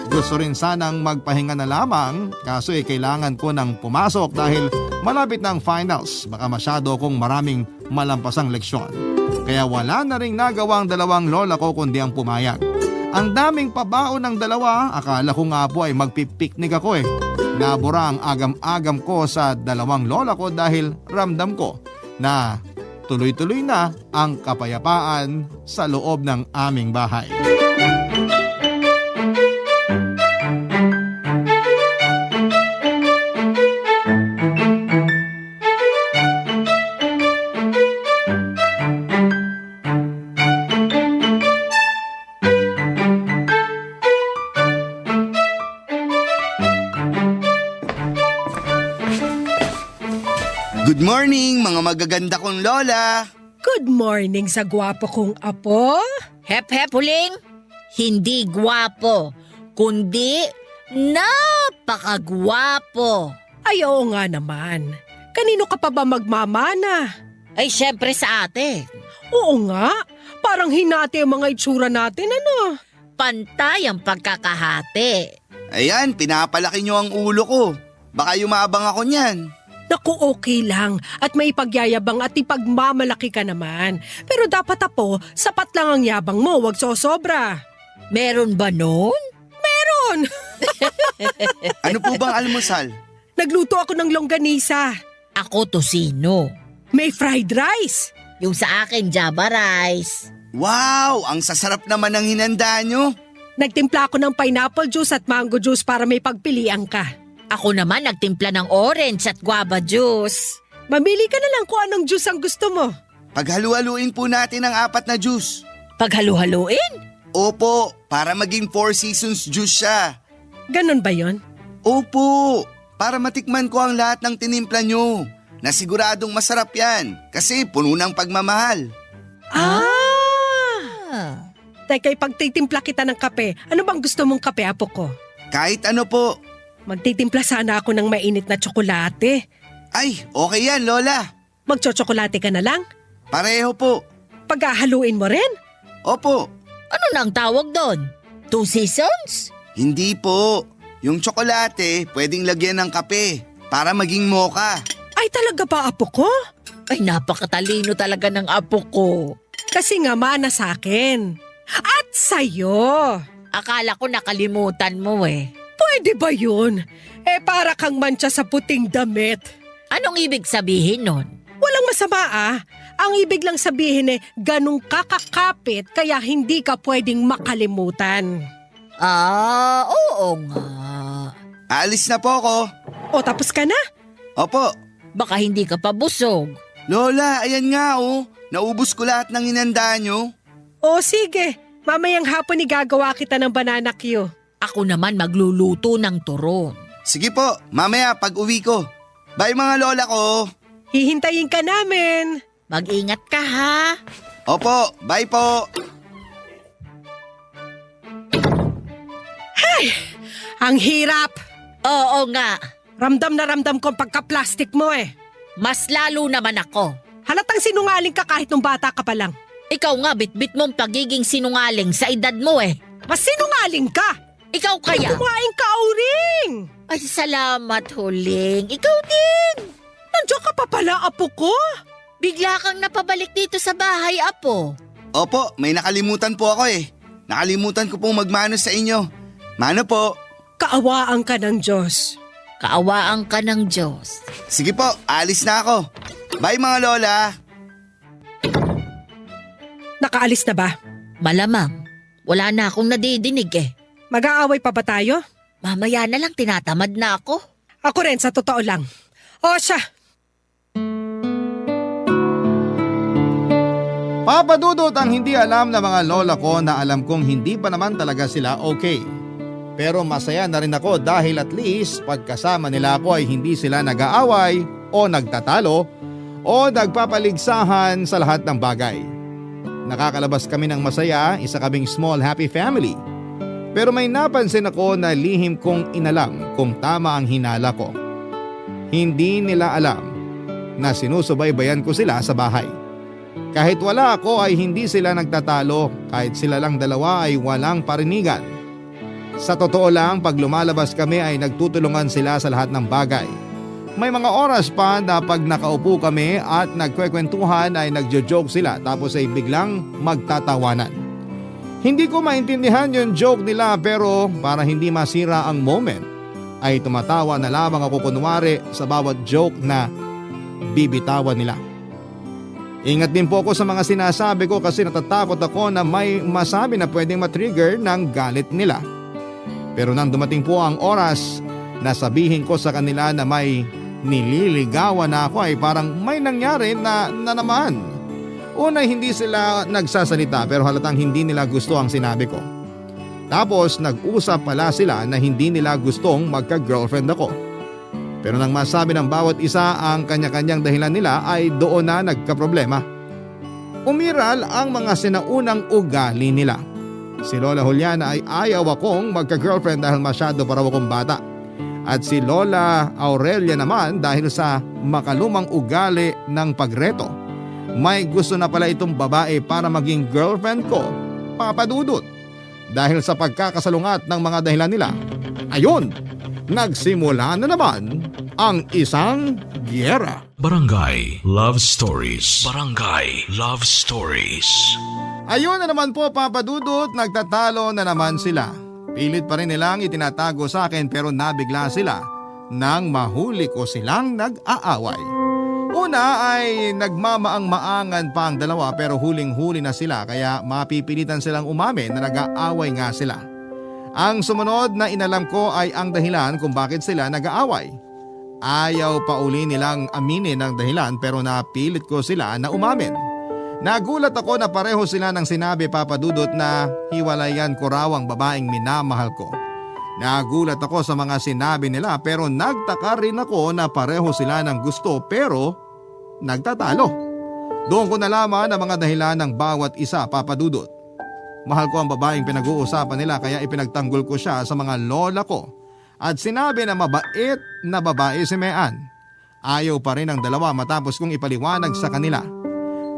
Gusto rin sanang magpahinga na lamang kaso kailangan ko nang pumasok dahil malapit na ang finals. Baka masyado akong maraming malampasang leksyon. Kaya wala na ring nagawa ang dalawang lola ko kundi ang pumayag. Ang daming pabaon ng dalawa, akala ko nga po ay magpipiknik ako eh. Nabura ang agam-agam ko sa dalawang lola ko dahil ramdam ko na tuloy-tuloy na ang kapayapaan sa loob ng aming bahay.
Good morning, mga magaganda kong lola.
Good morning sa gwapo kong apo.
Hep-hep, Huling. Hindi gwapo, kundi napakagwapo.
Ay, oo nga naman. Kanino ka pa ba magmamana?
Ay, syempre sa ate.
Oo nga. Parang hinati ang mga itsura natin, ano?
Pantay ang pagkakahati.
Ayan, pinapalaki niyo ang ulo ko. Baka yumabang ako niyan.
Naku, okay lang at may pagyayabang at ipagmamalaki ka naman. Pero dapat apo, sapat lang ang yabang mo, wag sosobra.
Meron ba nun?
Meron!
Ano po bang almusal?
Nagluto ako ng longganisa.
Ako tosino.
May fried rice.
Yung sa akin, Java rice.
Wow! Ang sasarap naman ng hinanda nyo.
Nagtimpla ako ng pineapple juice at mango juice para may pagpilian ka.
Ako naman nagtimpla ng orange at guava juice.
Mamili ka na lang kung anong juice ang gusto mo.
Paghalu-haluin po natin ang 4 na juice.
Paghalu-haluin?
Opo, para maging 4 seasons juice siya.
Ganon ba yon?
Opo, para matikman ko ang lahat ng tinimpla nyo. Na siguradong masarap yan kasi puno ng pagmamahal.
Teka, pagtitimpla kita ng kape, ano bang gusto mong kape, apo ko?
Kahit ano po.
Magtitimpla sana ako ng mainit na tsokolate.
Ay, okay yan, Lola.
Magtsotsokolate ka na lang?
Pareho po.
Paghahaluin mo rin?
Opo.
Ano nang tawag doon? 2 seasons?
Hindi po. Yung tsokolate, pwedeng lagyan ng kape para maging mocha.
Ay talaga ba, apo ko?
Ay, napakatalino talaga ng apo ko.
Kasi nga mana sa akin. At sa'yo.
Akala ko nakalimutan mo eh.
Pwede ba yun? Para kang mantsa sa puting damit.
Anong ibig sabihin nun?
Walang masama Ang ibig lang sabihin ganung kakakapit kaya hindi ka pwedeng makalimutan.
Oo nga.
Aalis na po ako.
O tapos ka na?
Opo.
Baka hindi ka pa busog.
Lola, ayan nga oh. Naubos ko lahat ng hinanda nyo.
O sige, mamayang hapon igagawa kita ng banana Q.
Ako naman magluluto ng turon.
Sige po, mamaya pag uwi ko. Bye mga lola ko.
Hihintayin ka namin.
Mag-ingat ka ha.
Opo, bye po.
Ang hirap.
Oo nga.
Ramdam na ramdam ko ang pagka-plastic mo
Mas lalo naman ako.
Halatang sinungaling ka kahit nung bata ka pa lang.
Ikaw nga bitbit mong pagiging sinungaling sa edad mo
Mas sinungaling ka.
Ikaw kaya?
Kumain ka, Auring.
Ay, salamat, Huling. Ikaw din.
Nandiyan ka pa pala, apo ko.
Bigla kang napabalik dito sa bahay, apo.
Opo, may nakalimutan po ako Nakalimutan ko pong magmano sa inyo. Mano po.
Kaawaan ka ng Diyos.
Kaawaan ka ng Diyos.
Sige po, alis na ako. Bye mga lola.
Nakaalis na ba?
Malamang. Wala na akong nadidinig
Mag-aaway pa ba tayo?
Mamaya na lang tinatamad na ako.
Ako rin, sa totoo lang. O siya.
Papa Dudut ang hindi alam ng mga lola ko na alam kong hindi pa naman talaga sila okay. Pero masaya na rin ako dahil at least pagkasama nila ako ay hindi sila nag-aaway o nagtatalo o nagpapaligsahan sa lahat ng bagay. Nakakalabas kami ng masaya, isa kaming small happy family. Pero may napansin ako na lihim kong inalam kung tama ang hinala ko. Hindi nila alam na sinusubaybayan ko sila sa bahay. Kahit wala ako ay hindi sila nagtatalo, kahit sila lang dalawa ay walang parinigan. Sa totoo lang, pag lumalabas kami ay nagtutulungan sila sa lahat ng bagay. May mga oras pa na pag nakaupo kami at nagkwekwentuhan ay nagjo-joke sila tapos ay biglang magtatawanan. Hindi ko maintindihan yung joke nila pero para hindi masira ang moment ay tumatawa na lamang ako kunwari sa bawat joke na bibitawan nila. Ingat din po ako sa mga sinasabi ko kasi natatakot ako na may masabi na pwedeng matrigger ng galit nila. Pero nang dumating po ang oras na sabihin ko sa kanila na may nililigawan na ako ay parang may nangyari na naman. Una hindi sila nagsasalita pero halatang hindi nila gusto ang sinabi ko. Tapos nag-usap pala sila na hindi nila gustong magka-girlfriend ako. Pero nang masabi ng bawat isa ang kanya-kanyang dahilan nila ay doon na nagkaproblema. Umiral ang mga sinaunang ugali nila. Si Lola Juliana ay ayaw akong magka-girlfriend dahil masyado pa raw akong bata. At si Lola Aurelia naman dahil sa makalumang ugali ng pagreto. May gusto na pala itong babae para maging girlfriend ko, Papa Dudut. Dahil sa pagkakasalungat ng mga dahilan nila, ayun, nagsimula na naman ang isang giyera.
Barangay Love Stories. Barangay Love Stories.
Ayun na naman po, Papa Dudut, nagtatalo na naman sila. Pilit pa rin nilang itinatago sa akin pero nabigla sila nang mahuli ko silang nag-aaway. Una ay nagmamaang-maangan pa ang dalawa pero huling-huli na sila kaya mapipilitan silang umamin na nag-aaway nga sila. Ang sumunod na inalam ko ay ang dahilan kung bakit sila nag-aaway. Ayaw pa uli nilang aminin ang dahilan pero napilit ko sila na umamin. Nagulat ako na pareho sila ng sinabi, Papa Dudut, na hiwalayan ko raw ang babaeng minamahal ko. Nagulat ako sa mga sinabi nila pero nagtaka rin ako na pareho sila ng gusto pero nagtatalo. Doon ko nalaman ang mga dahilan ng bawat isa, Papa Dudut. Mahal ko ang babaeng pinag-uusapan nila kaya ipinagtanggol ko siya sa mga lola ko at sinabi na mabait na babae si Mean. Ayaw pa rin ang dalawa matapos kong ipaliwanag sa kanila.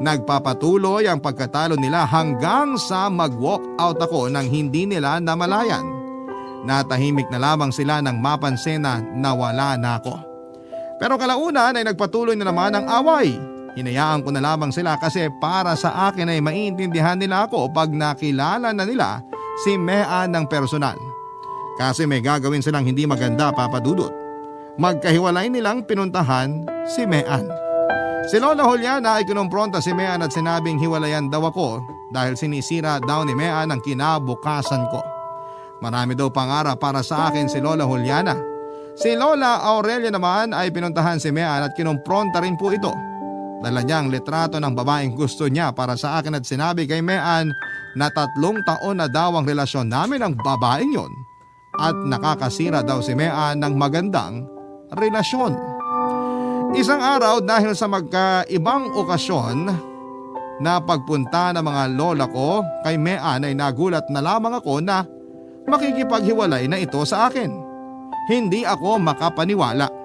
Nagpapatuloy ang pagkatalo nila hanggang sa mag-walk out ako nang hindi nila namalayan. Natahimik na lamang sila nang mapansin na nawala na ako. Pero kalaunan ay nagpatuloy na naman ang away. Hinayaan ko na lamang sila kasi para sa akin ay maiintindihan nila ako pag nakilala na nila si Mean ng personal. Kasi may gagawin silang hindi maganda, Papa Dudut. Magkahiwalay nilang pinuntahan si Mean. Si Lola Juliana ay kinumpronta si Mean at sinabing hiwalayan daw ako dahil sinisira daw ni Mean ang kinabukasan ko. Marami daw pangarap para sa akin si Lola Juliana. Si Lola Aurelia naman ay pinuntahan si Mean at kinumpronta rin po ito. Dala niya ang litrato ng babaeng gusto niya para sa akin at sinabi kay Mean na 3 taon na daw ang relasyon namin ng babaeng yon at nakakasira daw si Mean ng magandang relasyon. Isang araw dahil sa magkaibang okasyon na pagpunta ng mga lola ko kay Mean ay nagulat na lamang ako na makikipaghiwalay na ito sa akin. Hindi ako makapaniwala.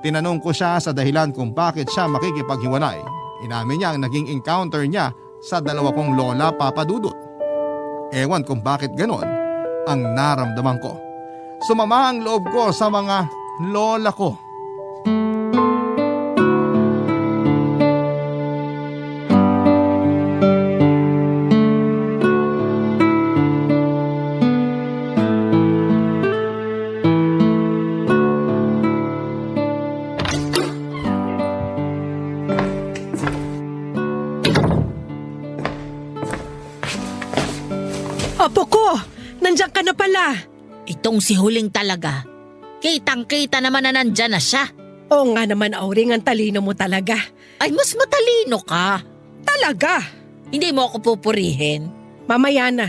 Tinanong ko siya sa dahilan kung bakit siya makikipaghiwalay. Inamin niya ang naging encounter niya sa 2 kong lola, Papa Dudut. Ewan kung bakit ganon ang naramdaman ko. Sumama ang loob ko sa mga lola ko.
Apo ko! Nandiyan ka na pala!
Itong si Huling talaga. Kitang-kita naman na nandyan na siya.
Oo nga naman, Auring, ang talino mo talaga.
Ay, mas matalino ka.
Talaga!
Hindi mo ako pupurihin.
Mamaya na.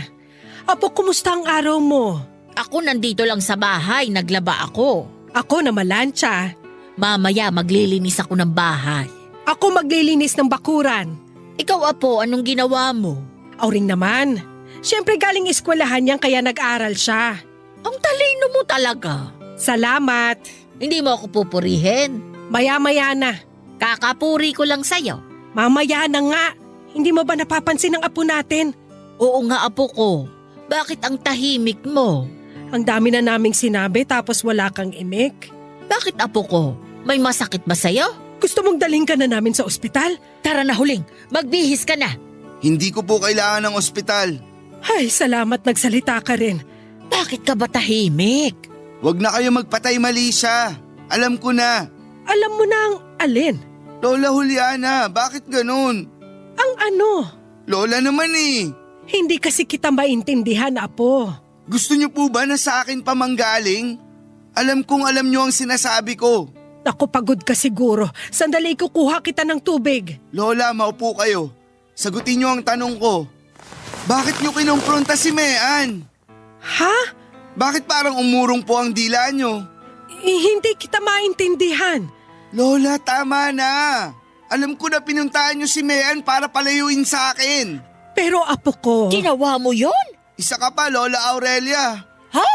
Apo, kumusta ang araw mo?
Ako nandito lang sa bahay, naglaba ako.
Ako na malansya.
Mamaya maglilinis ako ng bahay.
Ako maglilinis ng bakuran.
Ikaw, Apo, anong ginawa mo?
Auring naman. Siyempre galing eskwelahan niyan kaya nag-aral siya.
Ang talino mo talaga.
Salamat.
Hindi mo ako pupurihin.
Maya-maya na.
Kakapuri ko lang sa'yo.
Mamaya na nga. Hindi mo ba napapansin ang apo natin?
Oo nga, Apo ko. Bakit ang tahimik mo?
Ang dami na naming sinabi tapos wala kang imik.
Bakit, Apo ko? May masakit ba sa'yo?
Gusto mong dalhin ka na namin sa ospital?
Tara na, Huling. Magbihis ka na.
Hindi ko po kailangan ng ospital.
Ay, salamat nagsalita ka rin.
Bakit ka ba tahimik?
Huwag na kayo magpatay mali siya. Alam ko na.
Alam mo na ang alin?
Lola Juliana, bakit ganun?
Ang ano?
Lola naman eh.
Hindi kasi kita maintindihan, Apo.
Gusto niyo po ba na sa akin pa manggaling? Alam kong alam niyo ang sinasabi ko.
Naku, pagod ka siguro. Sandali kukuha kita ng tubig.
Lola, maupo kayo. Sagutin niyo ang tanong ko. Bakit niyo kinumpronta si Mean?
Ha?
Bakit parang umurong po ang dila niyo?
Hindi kita maintindihan.
Lola, tama na. Alam ko na pinuntahan niyo si Mean para palayuin sa akin.
Pero Apo ko…
Ginawa mo yon?
Isa ka pa, Lola Aurelia.
Ha?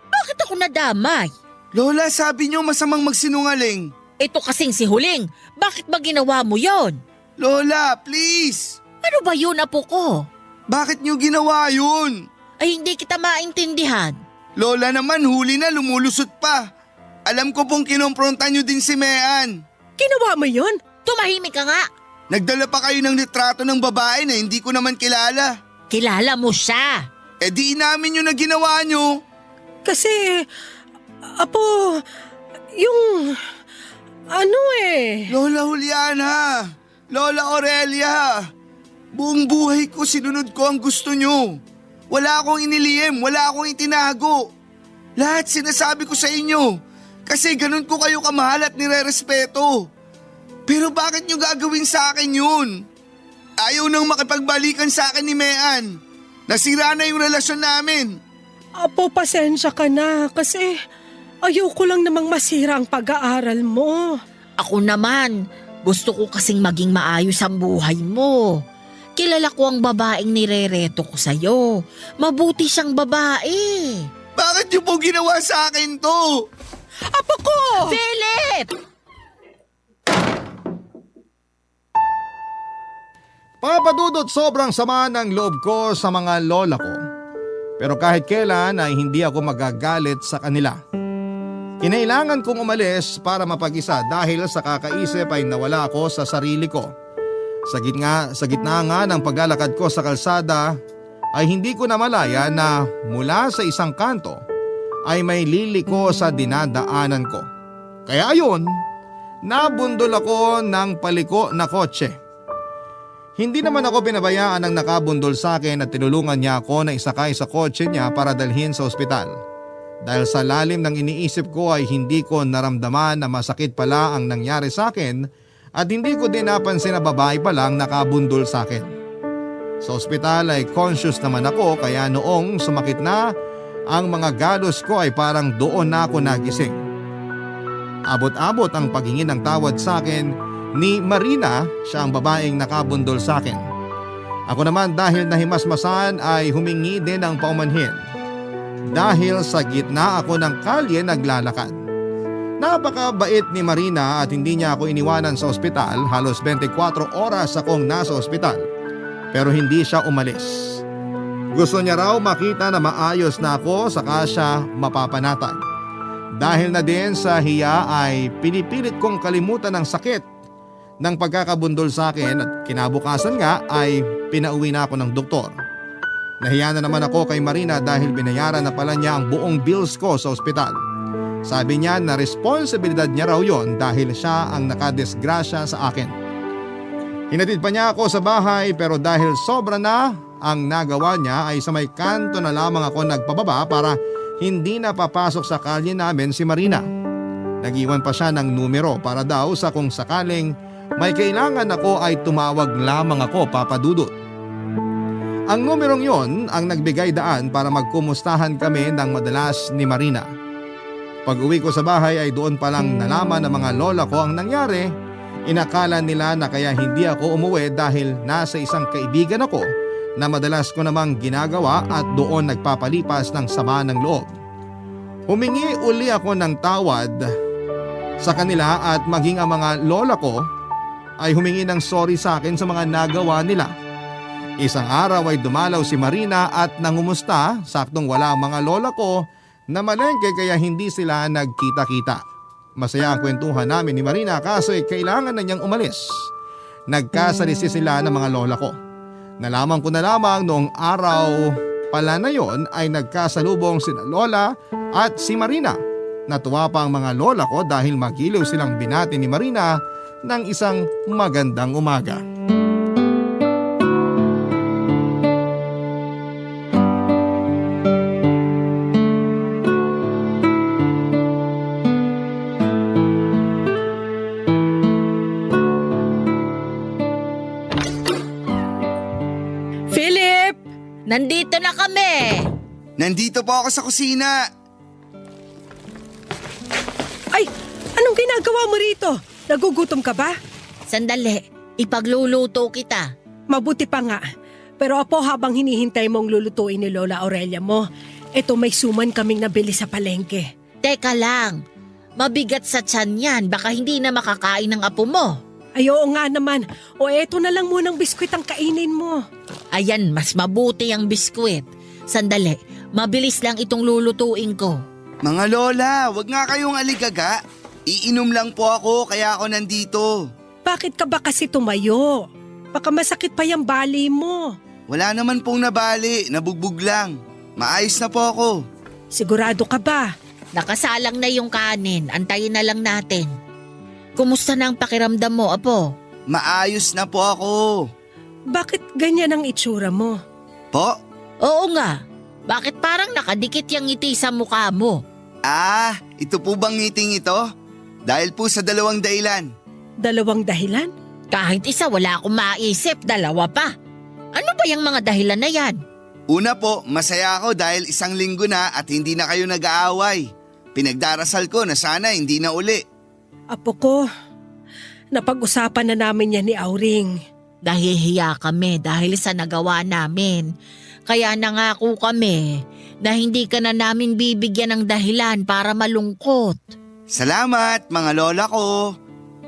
Bakit ako nadamay?
Lola, sabi niyo masamang magsinungaling.
Ito kasing si Huling. Bakit ba ginawa mo yon?
Lola, please.
Ano ba yun, Apo ko?
Bakit niyo ginawa yun?
Ay, hindi kita maintindihan.
Lola naman, huli na, lumulusot pa. Alam ko pong kinumpronta niyo din si Mean.
Ginawa mo yun?
Tumahimik ka nga.
Nagdala pa kayo ng litrato ng babae na hindi ko naman kilala.
Kilala mo siya.
Eh di inamin niyo na ginawa niyo.
Kasi… Apo… Yung... ano
Lola Juliana, Lola Aurelia, buong buhay ko sinunod ko ang gusto nyo. Wala akong inilihim, wala akong itinago. Lahat sinasabi ko sa inyo kasi ganun ko kayo kamahal at nire-respeto. Pero bakit nyo gagawin sa akin yun? Ayaw nang makipagbalikan sa akin ni Mean. Nasira na yung relasyon namin.
Apo, pasensya ka na kasi ayoko lang namang masira ang pag-aaral mo.
Ako naman, gusto ko kasing maging maayos ang buhay mo. Kilala ko ang babaeng nirereto ko sa'yo. Mabuti siyang babae.
Bakit niyo po ginawa sa akin to?
Apo ko!
Philip!
Papadudot, sobrang sama ng loob ko sa mga lola ko. Pero kahit kailan ay hindi ako magagalit sa kanila. Kinailangan kong umalis para mapag-isa dahil sa kakaisip ay nawala ako sa sarili ko. Sa gitna nga ng paglalakad ko sa kalsada ay hindi ko namalaya na mula sa isang kanto ay may liliko sa dinadaanan ko. Kaya ayun, nabundol ako ng paliko na kotse. Hindi naman ako pinabayaan ng nakabundol sa akin at tinulungan niya ako na isakay sa kotse niya para dalhin sa ospital. Dahil sa lalim ng iniisip ko ay hindi ko naramdaman na masakit pala ang nangyari sa akin at hindi ko din napansin na babae pa lang nakabundol sa akin. Sa ospital ay conscious naman ako kaya noong sumakit na ang mga galos ko ay parang doon na ako nagising. Abot-abot ang paghingi ng tawad sa akin ni Marina, siya ang babaeng nakabundol sa akin. Ako naman dahil nahimasmasan ay humingi din ng paumanhin. Dahil sa gitna ako ng kalye naglalakad. Napakabait ni Marina at hindi niya ako iniwanan sa ospital, halos 24 oras akong nasa ospital. Pero hindi siya umalis. Gusto niya raw makita na maayos na ako saka siya mapapanatag. Dahil na din sa hiya ay pinipilit kong kalimutan ang sakit ng pagkakabundol sa akin at kinabukasan nga ay pinauwi na ako ng doktor. Nahiya na naman ako kay Marina dahil binayaran na pala niya ang buong bills ko sa ospital. Sabi niya na responsibilidad niya raw yon dahil siya ang nakadisgrasya sa akin. Hinatid pa niya ako sa bahay pero dahil sobra na ang nagawa niya ay sa may kanto na lamang ako nagpababa para hindi na papasok sa kalye namin si Marina. Nag-iwan pa siya ng numero para daw sa kung sakaling may kailangan ako ay tumawag lamang ako, Papadudot. Ang numerong yon ang nagbigay daan para magkumustahan kami ng madalas ni Marina. Pag uwi ko sa bahay ay doon palang nalaman ng mga lola ko ang nangyari. Inakala nila na kaya hindi ako umuwi dahil nasa isang kaibigan ako na madalas ko namang ginagawa at doon nagpapalipas ng sama ng loob. Humingi uli ako ng tawad sa kanila at maging ang mga lola ko ay humingi ng sorry sa akin sa mga nagawa nila. Isang araw ay dumalaw si Marina at nangumusta, saktong wala ang mga lola ko na malengke kaya hindi sila nagkita-kita. Masaya ang kwentuhan namin ni Marina kaso ay kailangan na niyang umalis. Nagkasalisi sila ng mga lola ko. Nalaman ko na lamang noong araw pala na yon ay nagkasalubong sina Lola at si Marina. Natuwa pa ang mga lola ko dahil magiliw silang binati ni Marina ng isang magandang umaga.
Nandito na kami!
Nandito po ako sa kusina.
Ay, anong ginagawa mo rito? Nagugutom ka ba?
Sandali, ipagluluto kita.
Mabuti pa nga. Pero apo, habang hinihintay mong lulutuin ni Lola Aurelia mo, eto may suman kaming nabili sa palengke.
Teka lang, mabigat sa tiyan yan, baka hindi na makakain ng apo mo.
Ay, oo nga naman. O eto na lang munang biskwit ang kainin mo.
Ayan, mas mabuti ang biskwit. Sandali, mabilis lang itong lulutuin ko.
Mga lola, wag nga kayong aligaga. Iinom lang po ako kaya ako nandito.
Bakit ka ba kasi tumayo? Baka masakit pa yung bali mo.
Wala naman pong nabali, nabugbog lang. Maayos na po ako.
Sigurado ka ba?
Nakasalang na yung kanin. Antayin na lang natin. Kumusta na ang pakiramdam mo, Apo?
Maayos na po ako.
Bakit ganyan ang itsura mo?
Po?
Oo nga. Bakit parang nakadikit yung ngiti sa mukha mo?
Ito po bang ngiting ito? Dahil po sa dalawang dahilan.
Dalawang dahilan?
Kahit isa wala akong maisip, dalawa pa. Ano ba yung mga dahilan na yan?
Una po, masaya ako dahil 1 linggo na at hindi na kayo nag-aaway. Pinagdarasal ko na sana hindi na uli.
Apo ko, napag-usapan na namin yan ni Auring.
Nahihiya kami dahil sa nagawa namin. Kaya nangako kami na hindi ka na namin bibigyan ng dahilan para malungkot.
Salamat mga lola ko.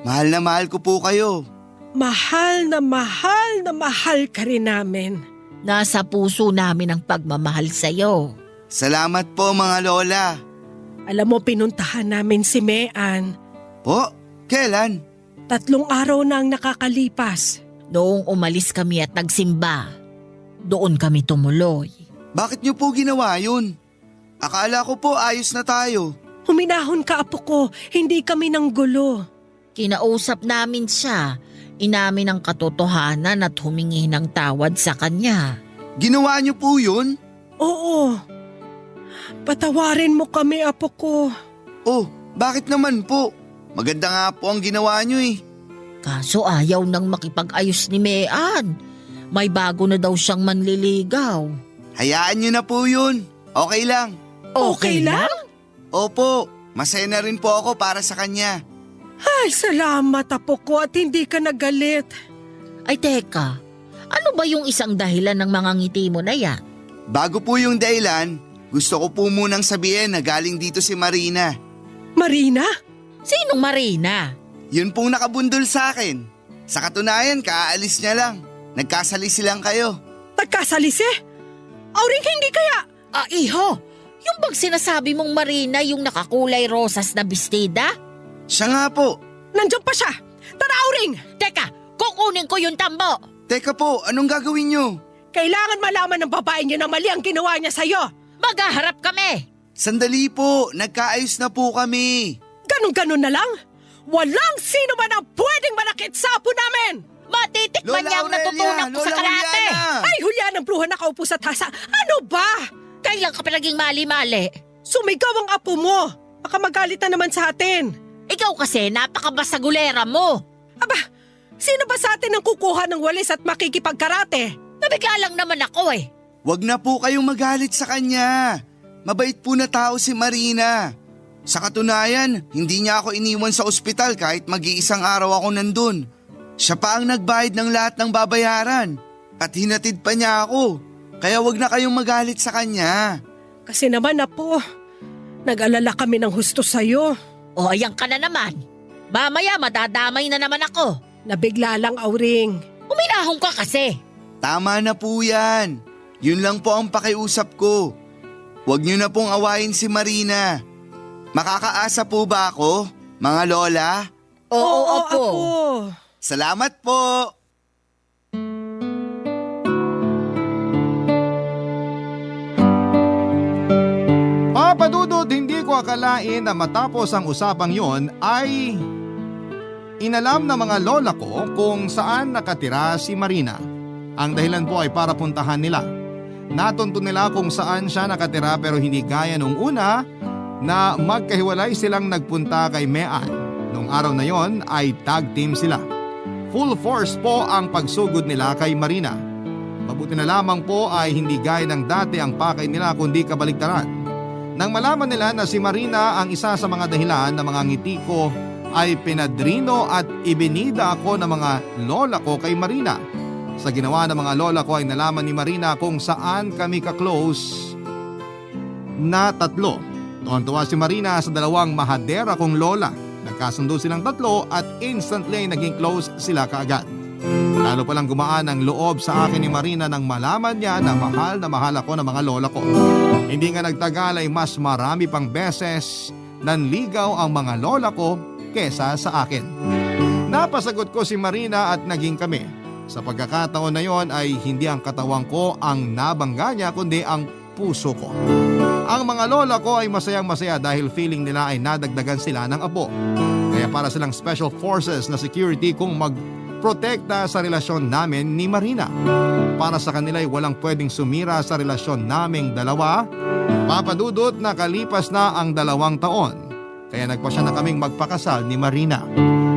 Mahal na mahal ko po kayo.
Mahal na mahal na mahal ka rin namin.
Nasa puso namin ang pagmamahal sa'yo.
Salamat po mga lola.
Alam mo, pinuntahan namin si Mean.
Po? Kailan?
3 araw na ang nakakalipas.
Noong umalis kami at nagsimba, doon kami tumuloy.
Bakit niyo po ginawa yun? Akala ko po ayos na tayo.
Huminahon ka, apo ko. Hindi kami nang gulo.
Kinausap namin siya, inamin ang katotohanan at humingi ng tawad sa kanya.
Ginawa niyo po yun?
Oo. Patawarin mo kami, apo ko.
Oh, bakit naman po? Maganda nga po ang ginawa niyo eh.
Kaso ayaw nang makipag-ayos ni Mean. May bago na daw siyang manliligaw.
Hayaan niyo na po yun. Okay lang.
Okay lang?
Opo, masaya na rin po ako para sa kanya.
Ay, salamat, apo ko, at hindi ka nagalit.
Ay teka, ano ba yung isang dahilan ng mga ngiti mo na yan?
Bago po yung dahilan, gusto ko po munang sabihin na galing dito si Marina.
Marina?
Sinong Marina?
Yun pong nakabundol sa akin. Sa katunayan, kaalis niya lang. Nagkasalisi lang kayo.
Nagkasalisi? Auring, hindi kaya?
Iho, yung bang sinasabi mong Marina yung nakakulay rosas na bestida?
Siya nga po.
Nandiyan pa siya. Tara, Auring!
Teka, kukunin ko yung tambo.
Teka po, anong gagawin niyo?
Kailangan malaman ng babae niyo na mali ang ginawa niya sa'yo.
Maghaharap kami.
Sandali po, nagkaayos na po kami.
Ganon-ganon na lang? Walang sino man ang pwedeng manakit sa apo namin!
Matitikman niya ang natutunan ko sa karate.
Ay, Juliana, bruha nakaupo sa tasa. Ano ba?
Kailan ka pa naging mali-mali?
Sumigaw ang apo mo. Baka magalit na naman sa atin.
Ikaw kasi napakabasagulera mo.
Aba, sino ba sa atin ang kukuha ng walis at makikipagkarate?
Nabigla lang naman ako eh.
Wag na po kayong magalit sa kanya. Mabait po na tao si Marina. Sa katunayan, hindi niya ako iniwan sa ospital kahit mag-iisang araw ako nandun. Siya pa ang nagbayad ng lahat ng babayaran at hinatid pa niya ako. Kaya wag na kayong magalit sa kanya.
Kasi naman, apo, nag-alala kami ng husto sa'yo.
O ayan ka na naman. Mamaya madadamay na naman ako.
Nabigla lang, Auring.
Uminahon ka kasi.
Tama na po yan. Yun lang po ang pakiusap ko. Huwag niyo na pong awayin si Marina. Makakaasa po ba ako, mga lola?
Oo,
apo.
Salamat po!
Papadudod, hindi ko akalain na matapos ang usapang yon ay inalam ng mga lola ko kung saan nakatira si Marina. Ang dahilan po ay para puntahan nila. Natunto nila kung saan siya nakatira pero hindi gaya nung una na magkahiwalay silang nagpunta kay Mean. Nung araw na yon ay tag team sila. Full force po ang pagsugod nila kay Marina. Mabuti na lamang po ay hindi gaya ng dati ang pakay nila kundi kabaligtaran. Nang malaman nila na si Marina ang isa sa mga dahilan ng mga ngiti ko ay pinadrino at ibinida ako ng mga lola ko kay Marina. Sa ginawa ng mga lola ko ay nalaman ni Marina kung saan kami ka-close na 3. Tuwan-tuwa si Marina sa 2 mahadera kong lola. Nagkasundo silang 3 at instantly naging close sila kaagad. Lalo palang gumaan ang loob sa akin ni Marina nang malaman niya na mahal ako ng mga lola ko. Hindi nga nagtagal ay mas marami pang beses nanligaw ang mga lola ko kesa sa akin. Napasagot ko si Marina at naging kami. Sa pagkakataon na yon ay hindi ang katawan ko ang nabangga niya kundi ang puso ko. Ang mga lola ko ay masayang masaya dahil feeling nila ay nadagdagan sila ng apo. Kaya para silang special forces na security kung magprotekta sa relasyon namin ni Marina. Para sa kanila ay walang pwedeng sumira sa relasyon naming dalawa. Papa Dudut, nakalipas na ang 2 taon. Kaya nagpasya na kaming magpakasal ni Marina.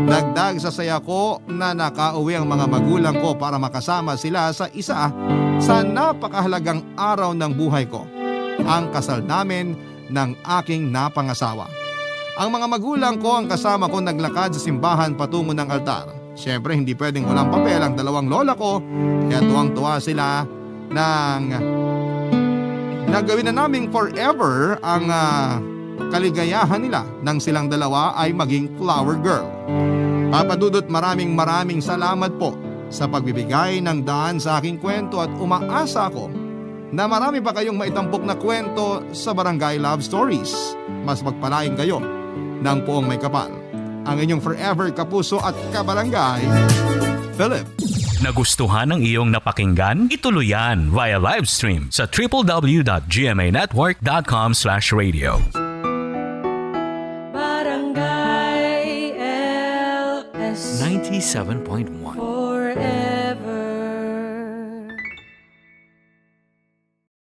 Dagdag sa saya ko na nakauwi ang mga magulang ko para makasama sila sa isa sa napakahalagang araw ng buhay ko. Ang kasal namin ng aking napangasawa. Ang mga magulang ko ang kasama ko naglakad sa simbahan patungo ng altar. Siyempre hindi pwedeng walang papel ang 2 lola ko, kaya tuwang-tuwa sila nang nagawin na naming forever ang kaligayahan nila nang silang dalawa ay maging flower girl. Papa Dudut, maraming salamat po sa pagbibigay ng daan sa aking kwento at umaasa ako na marami pa kayong maitampok na kwento sa Barangay Love Stories. Mas magpalain kayo ng poong may kapal. Ang inyong forever kapuso at kabarangay, Philip.
Nagustuhan ng iyong napakinggan? Ituloy yan via live stream sa www.gmanetwork.com/radio.
Barangay LS
97.1